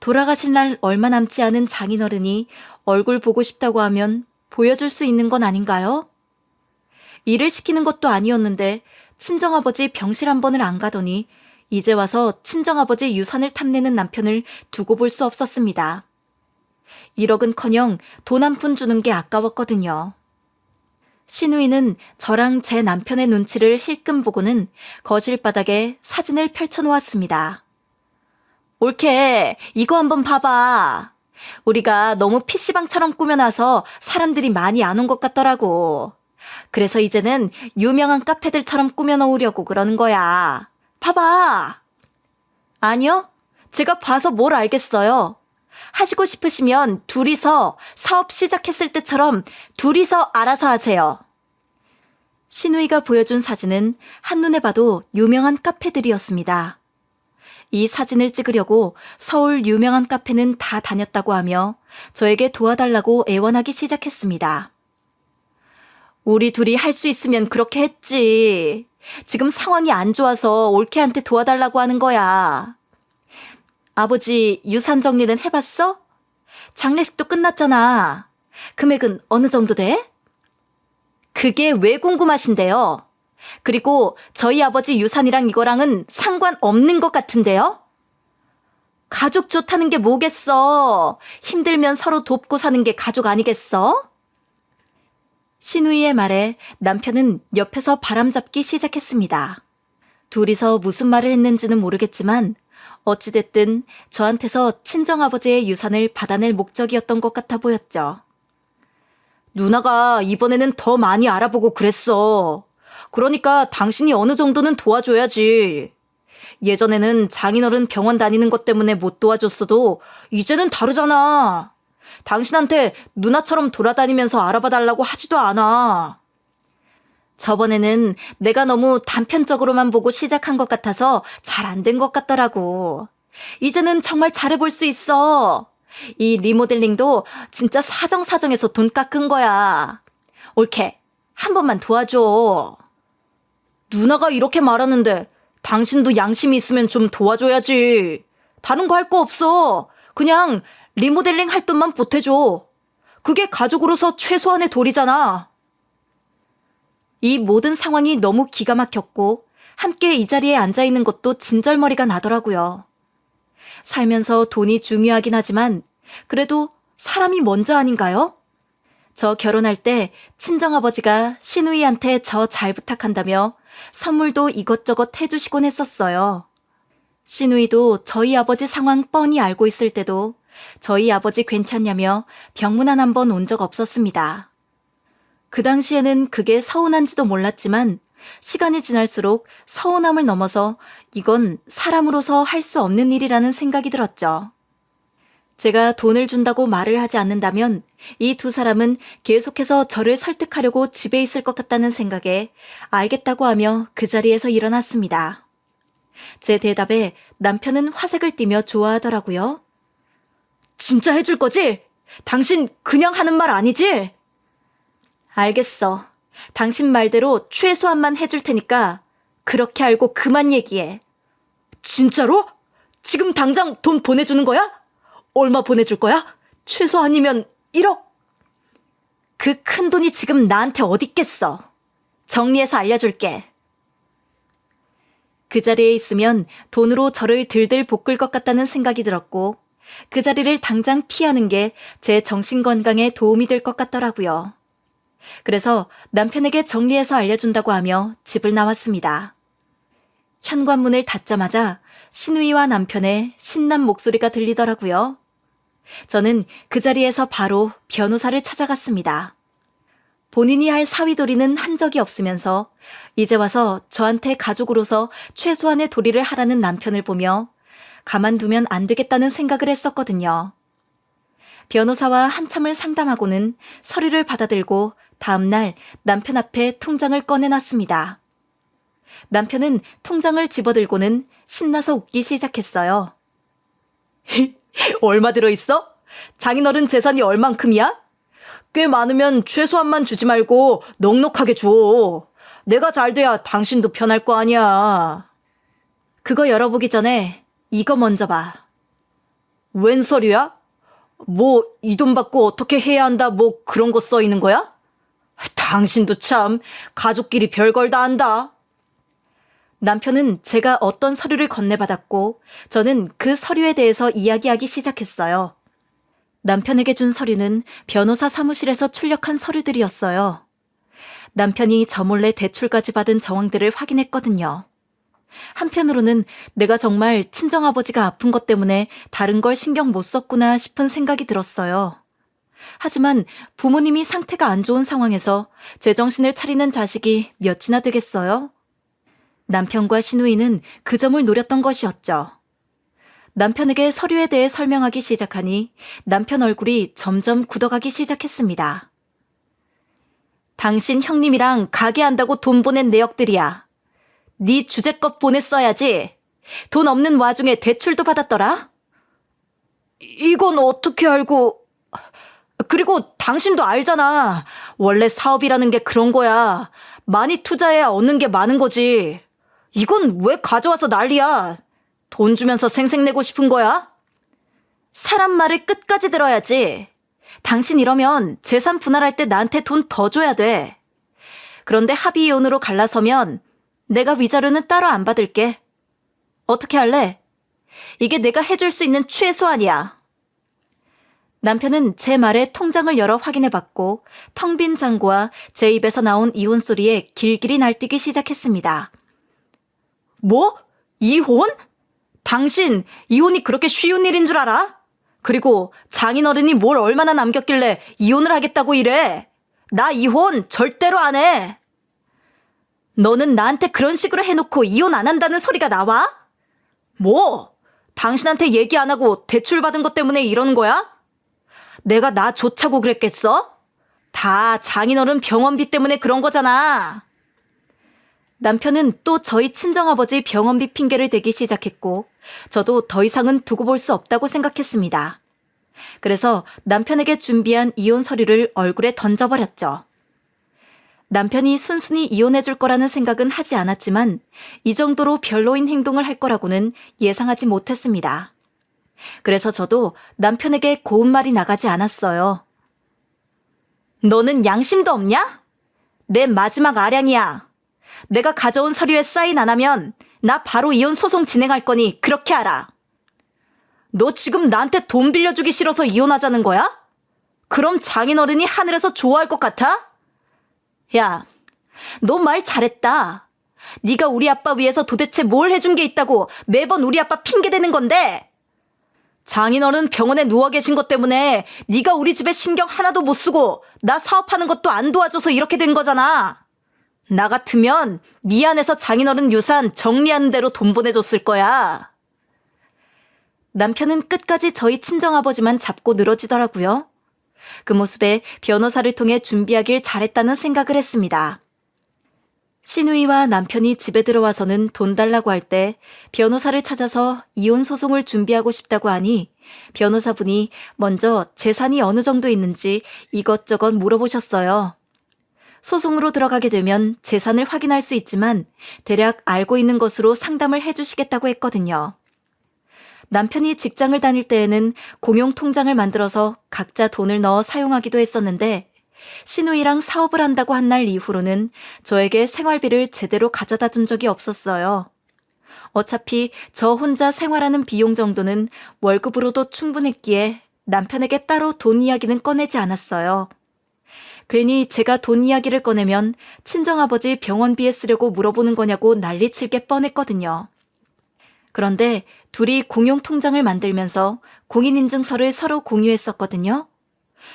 돌아가실 날 얼마 남지 않은 장인어른이 얼굴 보고 싶다고 하면 보여줄 수 있는 건 아닌가요? 일을 시키는 것도 아니었는데 친정아버지 병실 한 번을 안 가더니 이제 와서 친정아버지 유산을 탐내는 남편을 두고 볼 수 없었습니다. 1억은커녕 돈 한 푼 주는 게 아까웠거든요. 신우이는 저랑 제 남편의 눈치를 힐끔 보고는 거실 바닥에 사진을 펼쳐놓았습니다. 옳게 이거 한번 봐봐. 우리가 너무 PC방처럼 꾸며놔서 사람들이 많이 안 온 것 같더라고. 그래서 이제는 유명한 카페들처럼 꾸며놓으려고 그러는 거야. 봐봐. 아니요. 제가 봐서 뭘 알겠어요. 하시고 싶으시면 둘이서 사업 시작했을 때처럼 둘이서 알아서 하세요. 신우이가 보여준 사진은 한눈에 봐도 유명한 카페들이었습니다. 이 사진을 찍으려고 서울 유명한 카페는 다 다녔다고 하며 저에게 도와달라고 애원하기 시작했습니다. 우리 둘이 할 수 있으면 그렇게 했지. 지금 상황이 안 좋아서 올케한테 도와달라고 하는 거야. 아버지 유산 정리는 해봤어? 장례식도 끝났잖아. 금액은 어느 정도 돼? 그게 왜 궁금하신데요? 그리고 저희 아버지 유산이랑 이거랑은 상관없는 것 같은데요? 가족 좋다는 게 뭐겠어. 힘들면 서로 돕고 사는 게 가족 아니겠어? 신우이의 말에 남편은 옆에서 바람잡기 시작했습니다. 둘이서 무슨 말을 했는지는 모르겠지만 어찌됐든 저한테서 친정아버지의 유산을 받아낼 목적이었던 것 같아 보였죠. 누나가 이번에는 더 많이 알아보고 그랬어. 그러니까 당신이 어느 정도는 도와줘야지. 예전에는 장인어른 병원 다니는 것 때문에 못 도와줬어도 이제는 다르잖아. 당신한테 누나처럼 돌아다니면서 알아봐달라고 하지도 않아. 저번에는 내가 너무 단편적으로만 보고 시작한 것 같아서 잘 안 된 것 같더라고. 이제는 정말 잘해볼 수 있어. 이 리모델링도 진짜 사정사정해서 돈 깎은 거야. 옳게 한 번만 도와줘. 누나가 이렇게 말하는데 당신도 양심이 있으면 좀 도와줘야지. 다른 거 할 거 없어. 그냥 리모델링 할 돈만 보태줘. 그게 가족으로서 최소한의 도리잖아. 이 모든 상황이 너무 기가 막혔고 함께 이 자리에 앉아있는 것도 진절머리가 나더라고요. 살면서 돈이 중요하긴 하지만 그래도 사람이 먼저 아닌가요? 저 결혼할 때 친정아버지가 신우이한테 저 잘 부탁한다며 선물도 이것저것 해주시곤 했었어요. 신우이도 저희 아버지 상황 뻔히 알고 있을 때도 저희 아버지 괜찮냐며 병문안 한 번 온 적 없었습니다. 그 당시에는 그게 서운한지도 몰랐지만 시간이 지날수록 서운함을 넘어서 이건 사람으로서 할 수 없는 일이라는 생각이 들었죠. 제가 돈을 준다고 말을 하지 않는다면 이 두 사람은 계속해서 저를 설득하려고 집에 있을 것 같다는 생각에 알겠다고 하며 그 자리에서 일어났습니다. 제 대답에 남편은 화색을 띠며 좋아하더라고요. 진짜 해줄 거지? 당신 그냥 하는 말 아니지? 알겠어. 당신 말대로 최소한만 해줄 테니까 그렇게 알고 그만 얘기해. 진짜로? 지금 당장 돈 보내주는 거야? 얼마 보내줄 거야? 최소한이면 1억? 그 큰 돈이 지금 나한테 어딨겠어. 정리해서 알려줄게. 그 자리에 있으면 돈으로 저를 들들 볶을 것 같다는 생각이 들었고 그 자리를 당장 피하는 게 제 정신건강에 도움이 될 것 같더라고요. 그래서 남편에게 정리해서 알려준다고 하며 집을 나왔습니다. 현관문을 닫자마자 신우이와 남편의 신난 목소리가 들리더라고요. 저는 그 자리에서 바로 변호사를 찾아갔습니다. 본인이 할 사위도리는 한 적이 없으면서 이제 와서 저한테 가족으로서 최소한의 도리를 하라는 남편을 보며 가만두면 안 되겠다는 생각을 했었거든요. 변호사와 한참을 상담하고는 서류를 받아들고 다음날 남편 앞에 통장을 꺼내놨습니다. 남편은 통장을 집어들고는 신나서 웃기 시작했어요. 얼마 들어있어? 장인어른 재산이 얼만큼이야? 꽤 많으면 최소한만 주지 말고 넉넉하게 줘. 내가 잘 돼야 당신도 편할 거 아니야. 그거 열어보기 전에 이거 먼저 봐. 웬 서류야? 뭐 이 돈 받고 어떻게 해야 한다 뭐 그런 거 써 있는 거야? 당신도 참 가족끼리 별걸 다 안다. 남편은 제가 어떤 서류를 건네받았고 저는 그 서류에 대해서 이야기하기 시작했어요. 남편에게 준 서류는 변호사 사무실에서 출력한 서류들이었어요. 남편이 저 몰래 대출까지 받은 정황들을 확인했거든요. 한편으로는 내가 정말 친정아버지가 아픈 것 때문에 다른 걸 신경 못 썼구나 싶은 생각이 들었어요. 하지만 부모님이 상태가 안 좋은 상황에서 제정신을 차리는 자식이 몇이나 되겠어요? 남편과 시누이는 그 점을 노렸던 것이었죠. 남편에게 서류에 대해 설명하기 시작하니 남편 얼굴이 점점 굳어가기 시작했습니다. 당신 형님이랑 가게 한다고 돈 보낸 내역들이야. 네 주제껏 보냈어야지. 돈 없는 와중에 대출도 받았더라? 이건 어떻게 알고... 그리고 당신도 알잖아. 원래 사업이라는 게 그런 거야. 많이 투자해야 얻는 게 많은 거지. 이건 왜 가져와서 난리야? 돈 주면서 생색내고 싶은 거야? 사람 말을 끝까지 들어야지. 당신 이러면 재산 분할할 때 나한테 돈 더 줘야 돼. 그런데 합의 이혼으로 갈라서면 내가 위자료는 따로 안 받을게. 어떻게 할래? 이게 내가 해줄 수 있는 최소한이야. 남편은 제 말에 통장을 열어 확인해봤고 텅 빈 잔고와 제 입에서 나온 이혼 소리에 길길이 날뛰기 시작했습니다. 뭐? 이혼? 당신 이혼이 그렇게 쉬운 일인 줄 알아? 그리고 장인어른이 뭘 얼마나 남겼길래 이혼을 하겠다고 이래? 나 이혼 절대로 안 해. 너는 나한테 그런 식으로 해놓고 이혼 안 한다는 소리가 나와? 뭐? 당신한테 얘기 안 하고 대출 받은 것 때문에 이러는 거야? 내가 나 좋자고 그랬겠어? 다 장인어른 병원비 때문에 그런 거잖아. 남편은 또 저희 친정아버지 병원비 핑계를 대기 시작했고 저도 더 이상은 두고 볼 수 없다고 생각했습니다. 그래서 남편에게 준비한 이혼 서류를 얼굴에 던져버렸죠. 남편이 순순히 이혼해 줄 거라는 생각은 하지 않았지만 이 정도로 별로인 행동을 할 거라고는 예상하지 못했습니다. 그래서 저도 남편에게 고운 말이 나가지 않았어요. 너는 양심도 없냐? 내 마지막 아량이야. 내가 가져온 서류에 사인 안 하면 나 바로 이혼 소송 진행할 거니 그렇게 알아. 너 지금 나한테 돈 빌려주기 싫어서 이혼하자는 거야? 그럼 장인어른이 하늘에서 좋아할 것 같아? 야, 너 말 잘했다. 네가 우리 아빠 위해서 도대체 뭘 해준 게 있다고 매번 우리 아빠 핑계대는 건데. 장인어른 병원에 누워 계신 것 때문에 네가 우리 집에 신경 하나도 못 쓰고 나 사업하는 것도 안 도와줘서 이렇게 된 거잖아. 나 같으면 미안해서 장인어른 유산 정리하는 대로 돈 보내줬을 거야. 남편은 끝까지 저희 친정아버지만 잡고 늘어지더라고요. 그 모습에 변호사를 통해 준비하길 잘했다는 생각을 했습니다. 시누이와 남편이 집에 들어와서는 돈 달라고 할 때 변호사를 찾아서 이혼 소송을 준비하고 싶다고 하니 변호사분이 먼저 재산이 어느 정도 있는지 이것저것 물어보셨어요. 소송으로 들어가게 되면 재산을 확인할 수 있지만 대략 알고 있는 것으로 상담을 해주시겠다고 했거든요. 남편이 직장을 다닐 때에는 공용 통장을 만들어서 각자 돈을 넣어 사용하기도 했었는데 시누이랑 사업을 한다고 한 날 이후로는 저에게 생활비를 제대로 가져다 준 적이 없었어요. 어차피 저 혼자 생활하는 비용 정도는 월급으로도 충분했기에 남편에게 따로 돈 이야기는 꺼내지 않았어요. 괜히 제가 돈 이야기를 꺼내면 친정아버지 병원비에 쓰려고 물어보는 거냐고 난리칠 게 뻔했거든요. 그런데 둘이 공용 통장을 만들면서 공인인증서를 서로 공유했었거든요.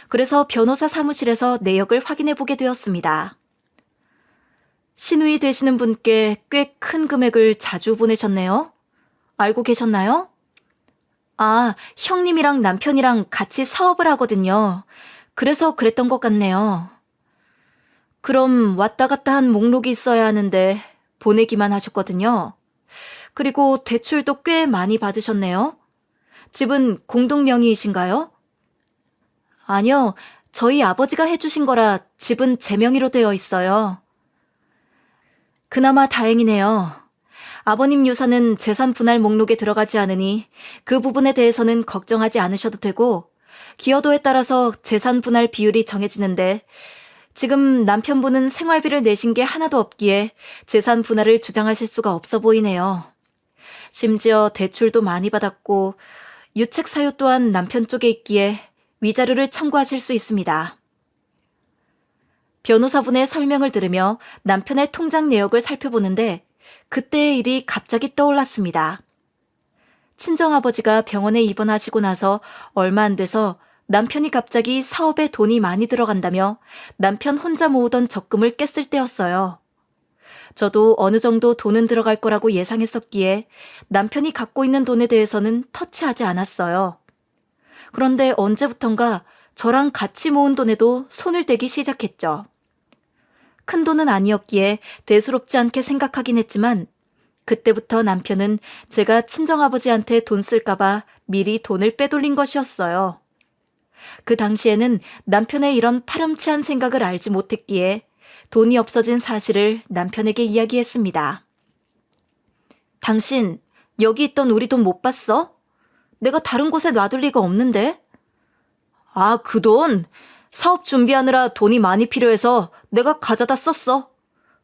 그래서 변호사 사무실에서 내역을 확인해 보게 되었습니다. 시누이 되시는 분께 꽤 큰 금액을 자주 보내셨네요. 알고 계셨나요? 아, 형님이랑 남편이랑 같이 사업을 하거든요. 그래서 그랬던 것 같네요. 그럼 왔다 갔다 한 목록이 있어야 하는데 보내기만 하셨거든요. 그리고 대출도 꽤 많이 받으셨네요. 집은 공동 명의이신가요? 아니요. 저희 아버지가 해주신 거라 집은 제 명의로 되어 있어요. 그나마 다행이네요. 아버님 유산은 재산 분할 목록에 들어가지 않으니 그 부분에 대해서는 걱정하지 않으셔도 되고 기여도에 따라서 재산 분할 비율이 정해지는데 지금 남편분은 생활비를 내신 게 하나도 없기에 재산 분할을 주장하실 수가 없어 보이네요. 심지어 대출도 많이 받았고 유책 사유 또한 남편 쪽에 있기에 위자료를 청구하실 수 있습니다. 변호사분의 설명을 들으며 남편의 통장 내역을 살펴보는데 그때의 일이 갑자기 떠올랐습니다. 친정아버지가 병원에 입원하시고 나서 얼마 안 돼서 남편이 갑자기 사업에 돈이 많이 들어간다며 남편 혼자 모으던 적금을 깼을 때였어요. 저도 어느 정도 돈은 들어갈 거라고 예상했었기에 남편이 갖고 있는 돈에 대해서는 터치하지 않았어요. 그런데 언제부턴가 저랑 같이 모은 돈에도 손을 대기 시작했죠. 큰 돈은 아니었기에 대수롭지 않게 생각하긴 했지만 그때부터 남편은 제가 친정아버지한테 돈 쓸까봐 미리 돈을 빼돌린 것이었어요. 그 당시에는 남편의 이런 파렴치한 생각을 알지 못했기에 돈이 없어진 사실을 남편에게 이야기했습니다. 당신 여기 있던 우리 돈 못 봤어? 내가 다른 곳에 놔둘 리가 없는데? 아, 그 돈? 사업 준비하느라 돈이 많이 필요해서 내가 가져다 썼어.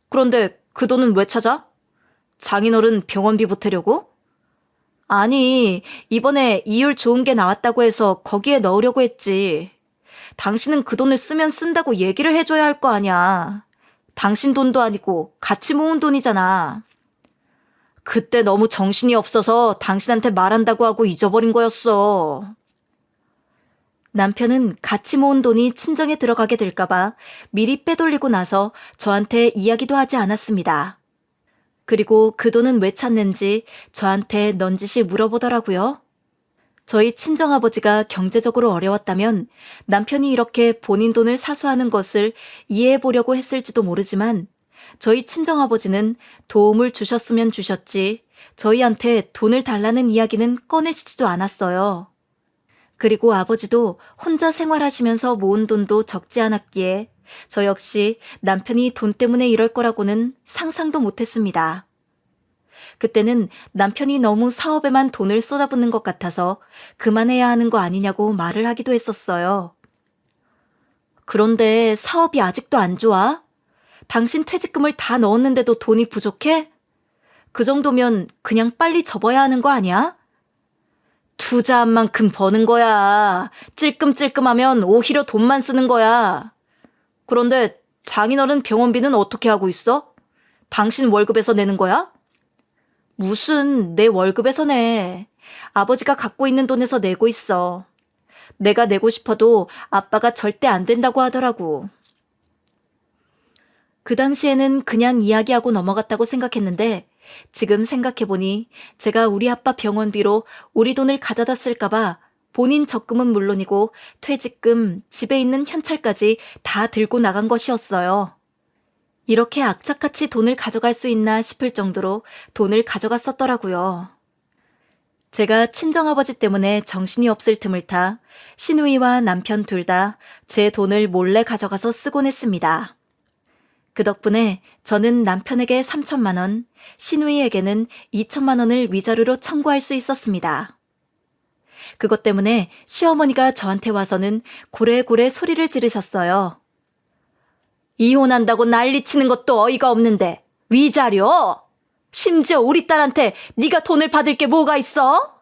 그런데 그 돈은 왜 찾아? 장인어른 병원비 보태려고? 아니, 이번에 이율 좋은 게 나왔다고 해서 거기에 넣으려고 했지. 당신은 그 돈을 쓰면 쓴다고 얘기를 해줘야 할 거 아니야. 당신 돈도 아니고 같이 모은 돈이잖아. 그때 너무 정신이 없어서 당신한테 말한다고 하고 잊어버린 거였어. 남편은 같이 모은 돈이 친정에 들어가게 될까봐 미리 빼돌리고 나서 저한테 이야기도 하지 않았습니다. 그리고 그 돈은 왜 찾는지 저한테 넌지시 물어보더라고요. 저희 친정아버지가 경제적으로 어려웠다면 남편이 이렇게 본인 돈을 사수하는 것을 이해해보려고 했을지도 모르지만 저희 친정아버지는 도움을 주셨으면 주셨지 저희한테 돈을 달라는 이야기는 꺼내시지도 않았어요. 그리고 아버지도 혼자 생활하시면서 모은 돈도 적지 않았기에 저 역시 남편이 돈 때문에 이럴 거라고는 상상도 못했습니다. 그때는 남편이 너무 사업에만 돈을 쏟아붓는 것 같아서 그만해야 하는 거 아니냐고 말을 하기도 했었어요. 그런데 사업이 아직도 안 좋아? 당신 퇴직금을 다 넣었는데도 돈이 부족해? 그 정도면 그냥 빨리 접어야 하는 거 아니야? 투자한 만큼 버는 거야. 찔끔찔끔하면 오히려 돈만 쓰는 거야. 그런데 장인어른 병원비는 어떻게 하고 있어? 당신 월급에서 내는 거야? 무슨 내 월급에서 내. 아버지가 갖고 있는 돈에서 내고 있어. 내가 내고 싶어도 아빠가 절대 안 된다고 하더라고. 그 당시에는 그냥 이야기하고 넘어갔다고 생각했는데 지금 생각해보니 제가 우리 아빠 병원비로 우리 돈을 가져다 쓸까봐 본인 적금은 물론이고 퇴직금, 집에 있는 현찰까지 다 들고 나간 것이었어요. 이렇게 악착같이 돈을 가져갈 수 있나 싶을 정도로 돈을 가져갔었더라고요. 제가 친정아버지 때문에 정신이 없을 틈을 타 시누이와 남편 둘 다 제 돈을 몰래 가져가서 쓰곤 했습니다. 그 덕분에 저는 남편에게 3천만 원, 시누이에게는 2천만 원을 위자료로 청구할 수 있었습니다. 그것 때문에 시어머니가 저한테 와서는 고래고래 소리를 지르셨어요. 이혼한다고 난리치는 것도 어이가 없는데 위자료? 심지어 우리 딸한테 네가 돈을 받을 게 뭐가 있어?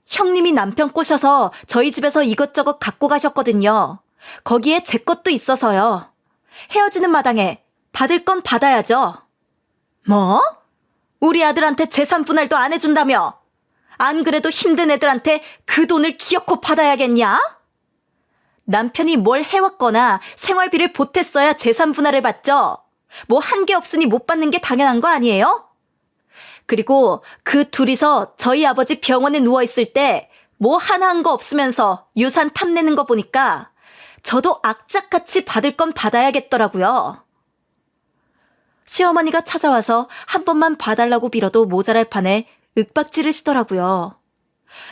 형님이 남편 꼬셔서 저희 집에서 이것저것 갖고 가셨거든요. 거기에 제 것도 있어서요. 헤어지는 마당에 받을 건 받아야죠. 뭐? 우리 아들한테 재산 분할도 안 해준다며? 안 그래도 힘든 애들한테 그 돈을 기어코 받아야겠냐? 남편이 뭘 해왔거나 생활비를 보탰어야 재산 분할을 받죠. 뭐 한 게 없으니 못 받는 게 당연한 거 아니에요? 그리고 그 둘이서 저희 아버지 병원에 누워있을 때 뭐 하나 한 거 없으면서 유산 탐내는 거 보니까 저도 악착같이 받을 건 받아야겠더라고요. 시어머니가 찾아와서 한 번만 봐달라고 빌어도 모자랄 판에 윽박지르시더라고요.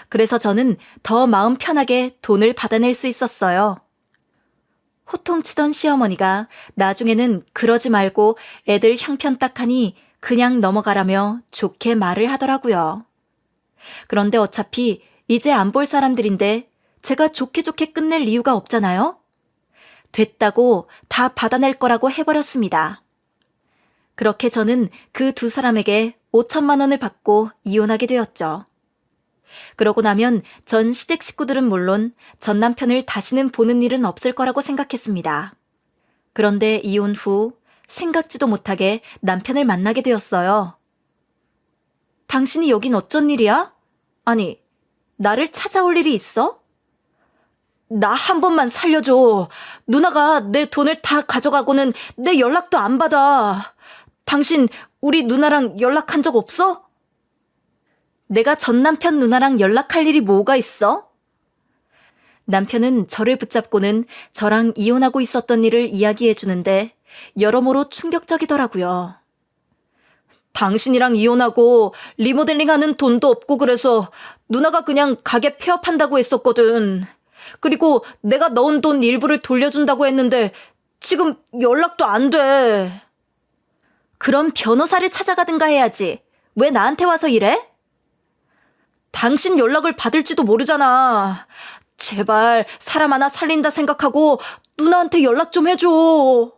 그래서 저는 더 마음 편하게 돈을 받아낼 수 있었어요. 호통치던 시어머니가 나중에는 그러지 말고 애들 형편 딱 하니 그냥 넘어가라며 좋게 말을 하더라고요. 그런데 어차피 이제 안 볼 사람들인데 제가 좋게 끝낼 이유가 없잖아요? 됐다고 다 받아낼 거라고 해버렸습니다. 그렇게 저는 그 두 사람에게 5천만 원을 받고 이혼하게 되었죠. 그러고 나면 전 시댁 식구들은 물론 전 남편을 다시는 보는 일은 없을 거라고 생각했습니다. 그런데 이혼 후 생각지도 못하게 남편을 만나게 되었어요. 당신이 여긴 어쩐 일이야? 아니, 나를 찾아올 일이 있어? 나 한 번만 살려줘. 누나가 내 돈을 다 가져가고는 내 연락도 안 받아. 당신 우리 누나랑 연락한 적 없어? 내가 전 남편 누나랑 연락할 일이 뭐가 있어? 남편은 저를 붙잡고는 저랑 이혼하고 있었던 일을 이야기해 주는데 여러모로 충격적이더라고요. 당신이랑 이혼하고 리모델링 하는 돈도 없고 그래서 누나가 그냥 가게 폐업한다고 했었거든. 그리고 내가 넣은 돈 일부를 돌려준다고 했는데 지금 연락도 안 돼. 그럼 변호사를 찾아가든가 해야지. 왜 나한테 와서 이래? 당신 연락을 받을지도 모르잖아. 제발 사람 하나 살린다 생각하고 누나한테 연락 좀 해줘.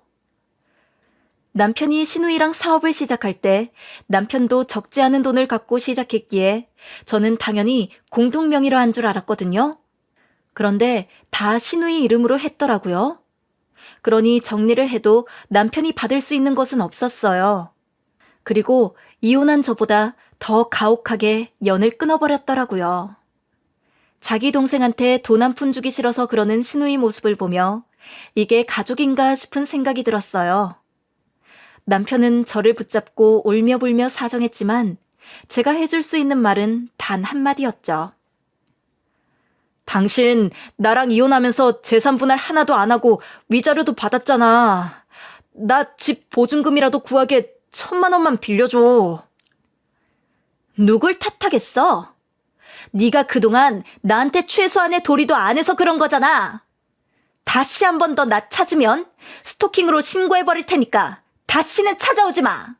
남편이 신우이랑 사업을 시작할 때 남편도 적지 않은 돈을 갖고 시작했기에 저는 당연히 공동 명의로 한 줄 알았거든요. 그런데 다 신우이 이름으로 했더라고요. 그러니 정리를 해도 남편이 받을 수 있는 것은 없었어요. 그리고 이혼한 저보다 더 가혹하게 연을 끊어버렸더라고요. 자기 동생한테 돈 한 푼 주기 싫어서 그러는 신우이 모습을 보며 이게 가족인가 싶은 생각이 들었어요. 남편은 저를 붙잡고 울며불며 사정했지만 제가 해줄 수 있는 말은 단 한마디였죠. 당신 나랑 이혼하면서 재산 분할 하나도 안 하고 위자료도 받았잖아. 나 집 보증금이라도 구하게 1,000만 원만 빌려줘. 누굴 탓하겠어? 네가 그동안 나한테 최소한의 도리도 안 해서 그런 거잖아. 다시 한 번 더 나 찾으면 스토킹으로 신고해버릴 테니까 다시는 찾아오지 마.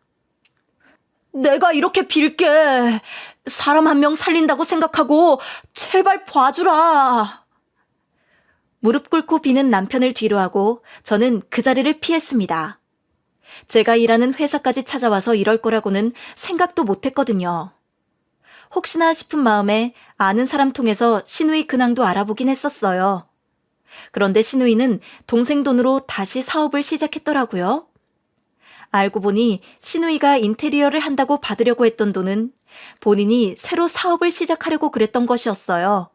내가 이렇게 빌게. 사람 한 명 살린다고 생각하고 제발 봐주라. 무릎 꿇고 비는 남편을 뒤로하고 저는 그 자리를 피했습니다. 제가 일하는 회사까지 찾아와서 이럴 거라고는 생각도 못했거든요. 혹시나 싶은 마음에 아는 사람 통해서 신우이 근황도 알아보긴 했었어요. 그런데 신우이는 동생 돈으로 다시 사업을 시작했더라고요. 알고 보니 신우이가 인테리어를 한다고 받으려고 했던 돈은 본인이 새로 사업을 시작하려고 그랬던 것이었어요.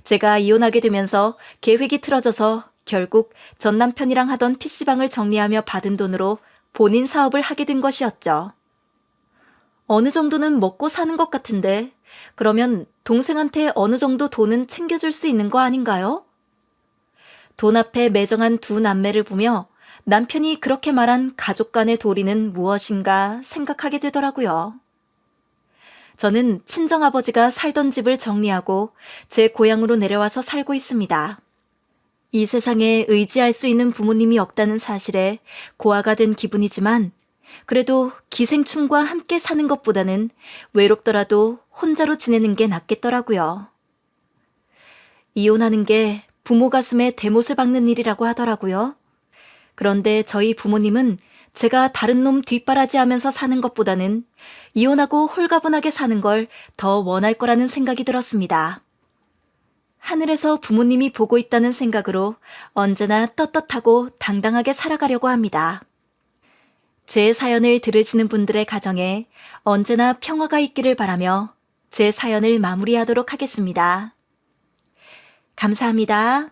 제가 이혼하게 되면서 계획이 틀어져서 결국 전 남편이랑 하던 PC방을 정리하며 받은 돈으로 본인 사업을 하게 된 것이었죠. 어느 정도는 먹고 사는 것 같은데 그러면 동생한테 어느 정도 돈은 챙겨줄 수 있는 거 아닌가요? 돈 앞에 매정한 두 남매를 보며 남편이 그렇게 말한 가족 간의 도리는 무엇인가 생각하게 되더라고요. 저는 친정아버지가 살던 집을 정리하고 제 고향으로 내려와서 살고 있습니다. 이 세상에 의지할 수 있는 부모님이 없다는 사실에 고아가 된 기분이지만 그래도 기생충과 함께 사는 것보다는 외롭더라도 혼자로 지내는 게 낫겠더라고요. 이혼하는 게 부모 가슴에 대못을 박는 일이라고 하더라고요. 그런데 저희 부모님은 제가 다른 놈 뒷바라지하면서 사는 것보다는 이혼하고 홀가분하게 사는 걸 더 원할 거라는 생각이 들었습니다. 하늘에서 부모님이 보고 있다는 생각으로 언제나 떳떳하고 당당하게 살아가려고 합니다. 제 사연을 들으시는 분들의 가정에 언제나 평화가 있기를 바라며 제 사연을 마무리하도록 하겠습니다. 감사합니다.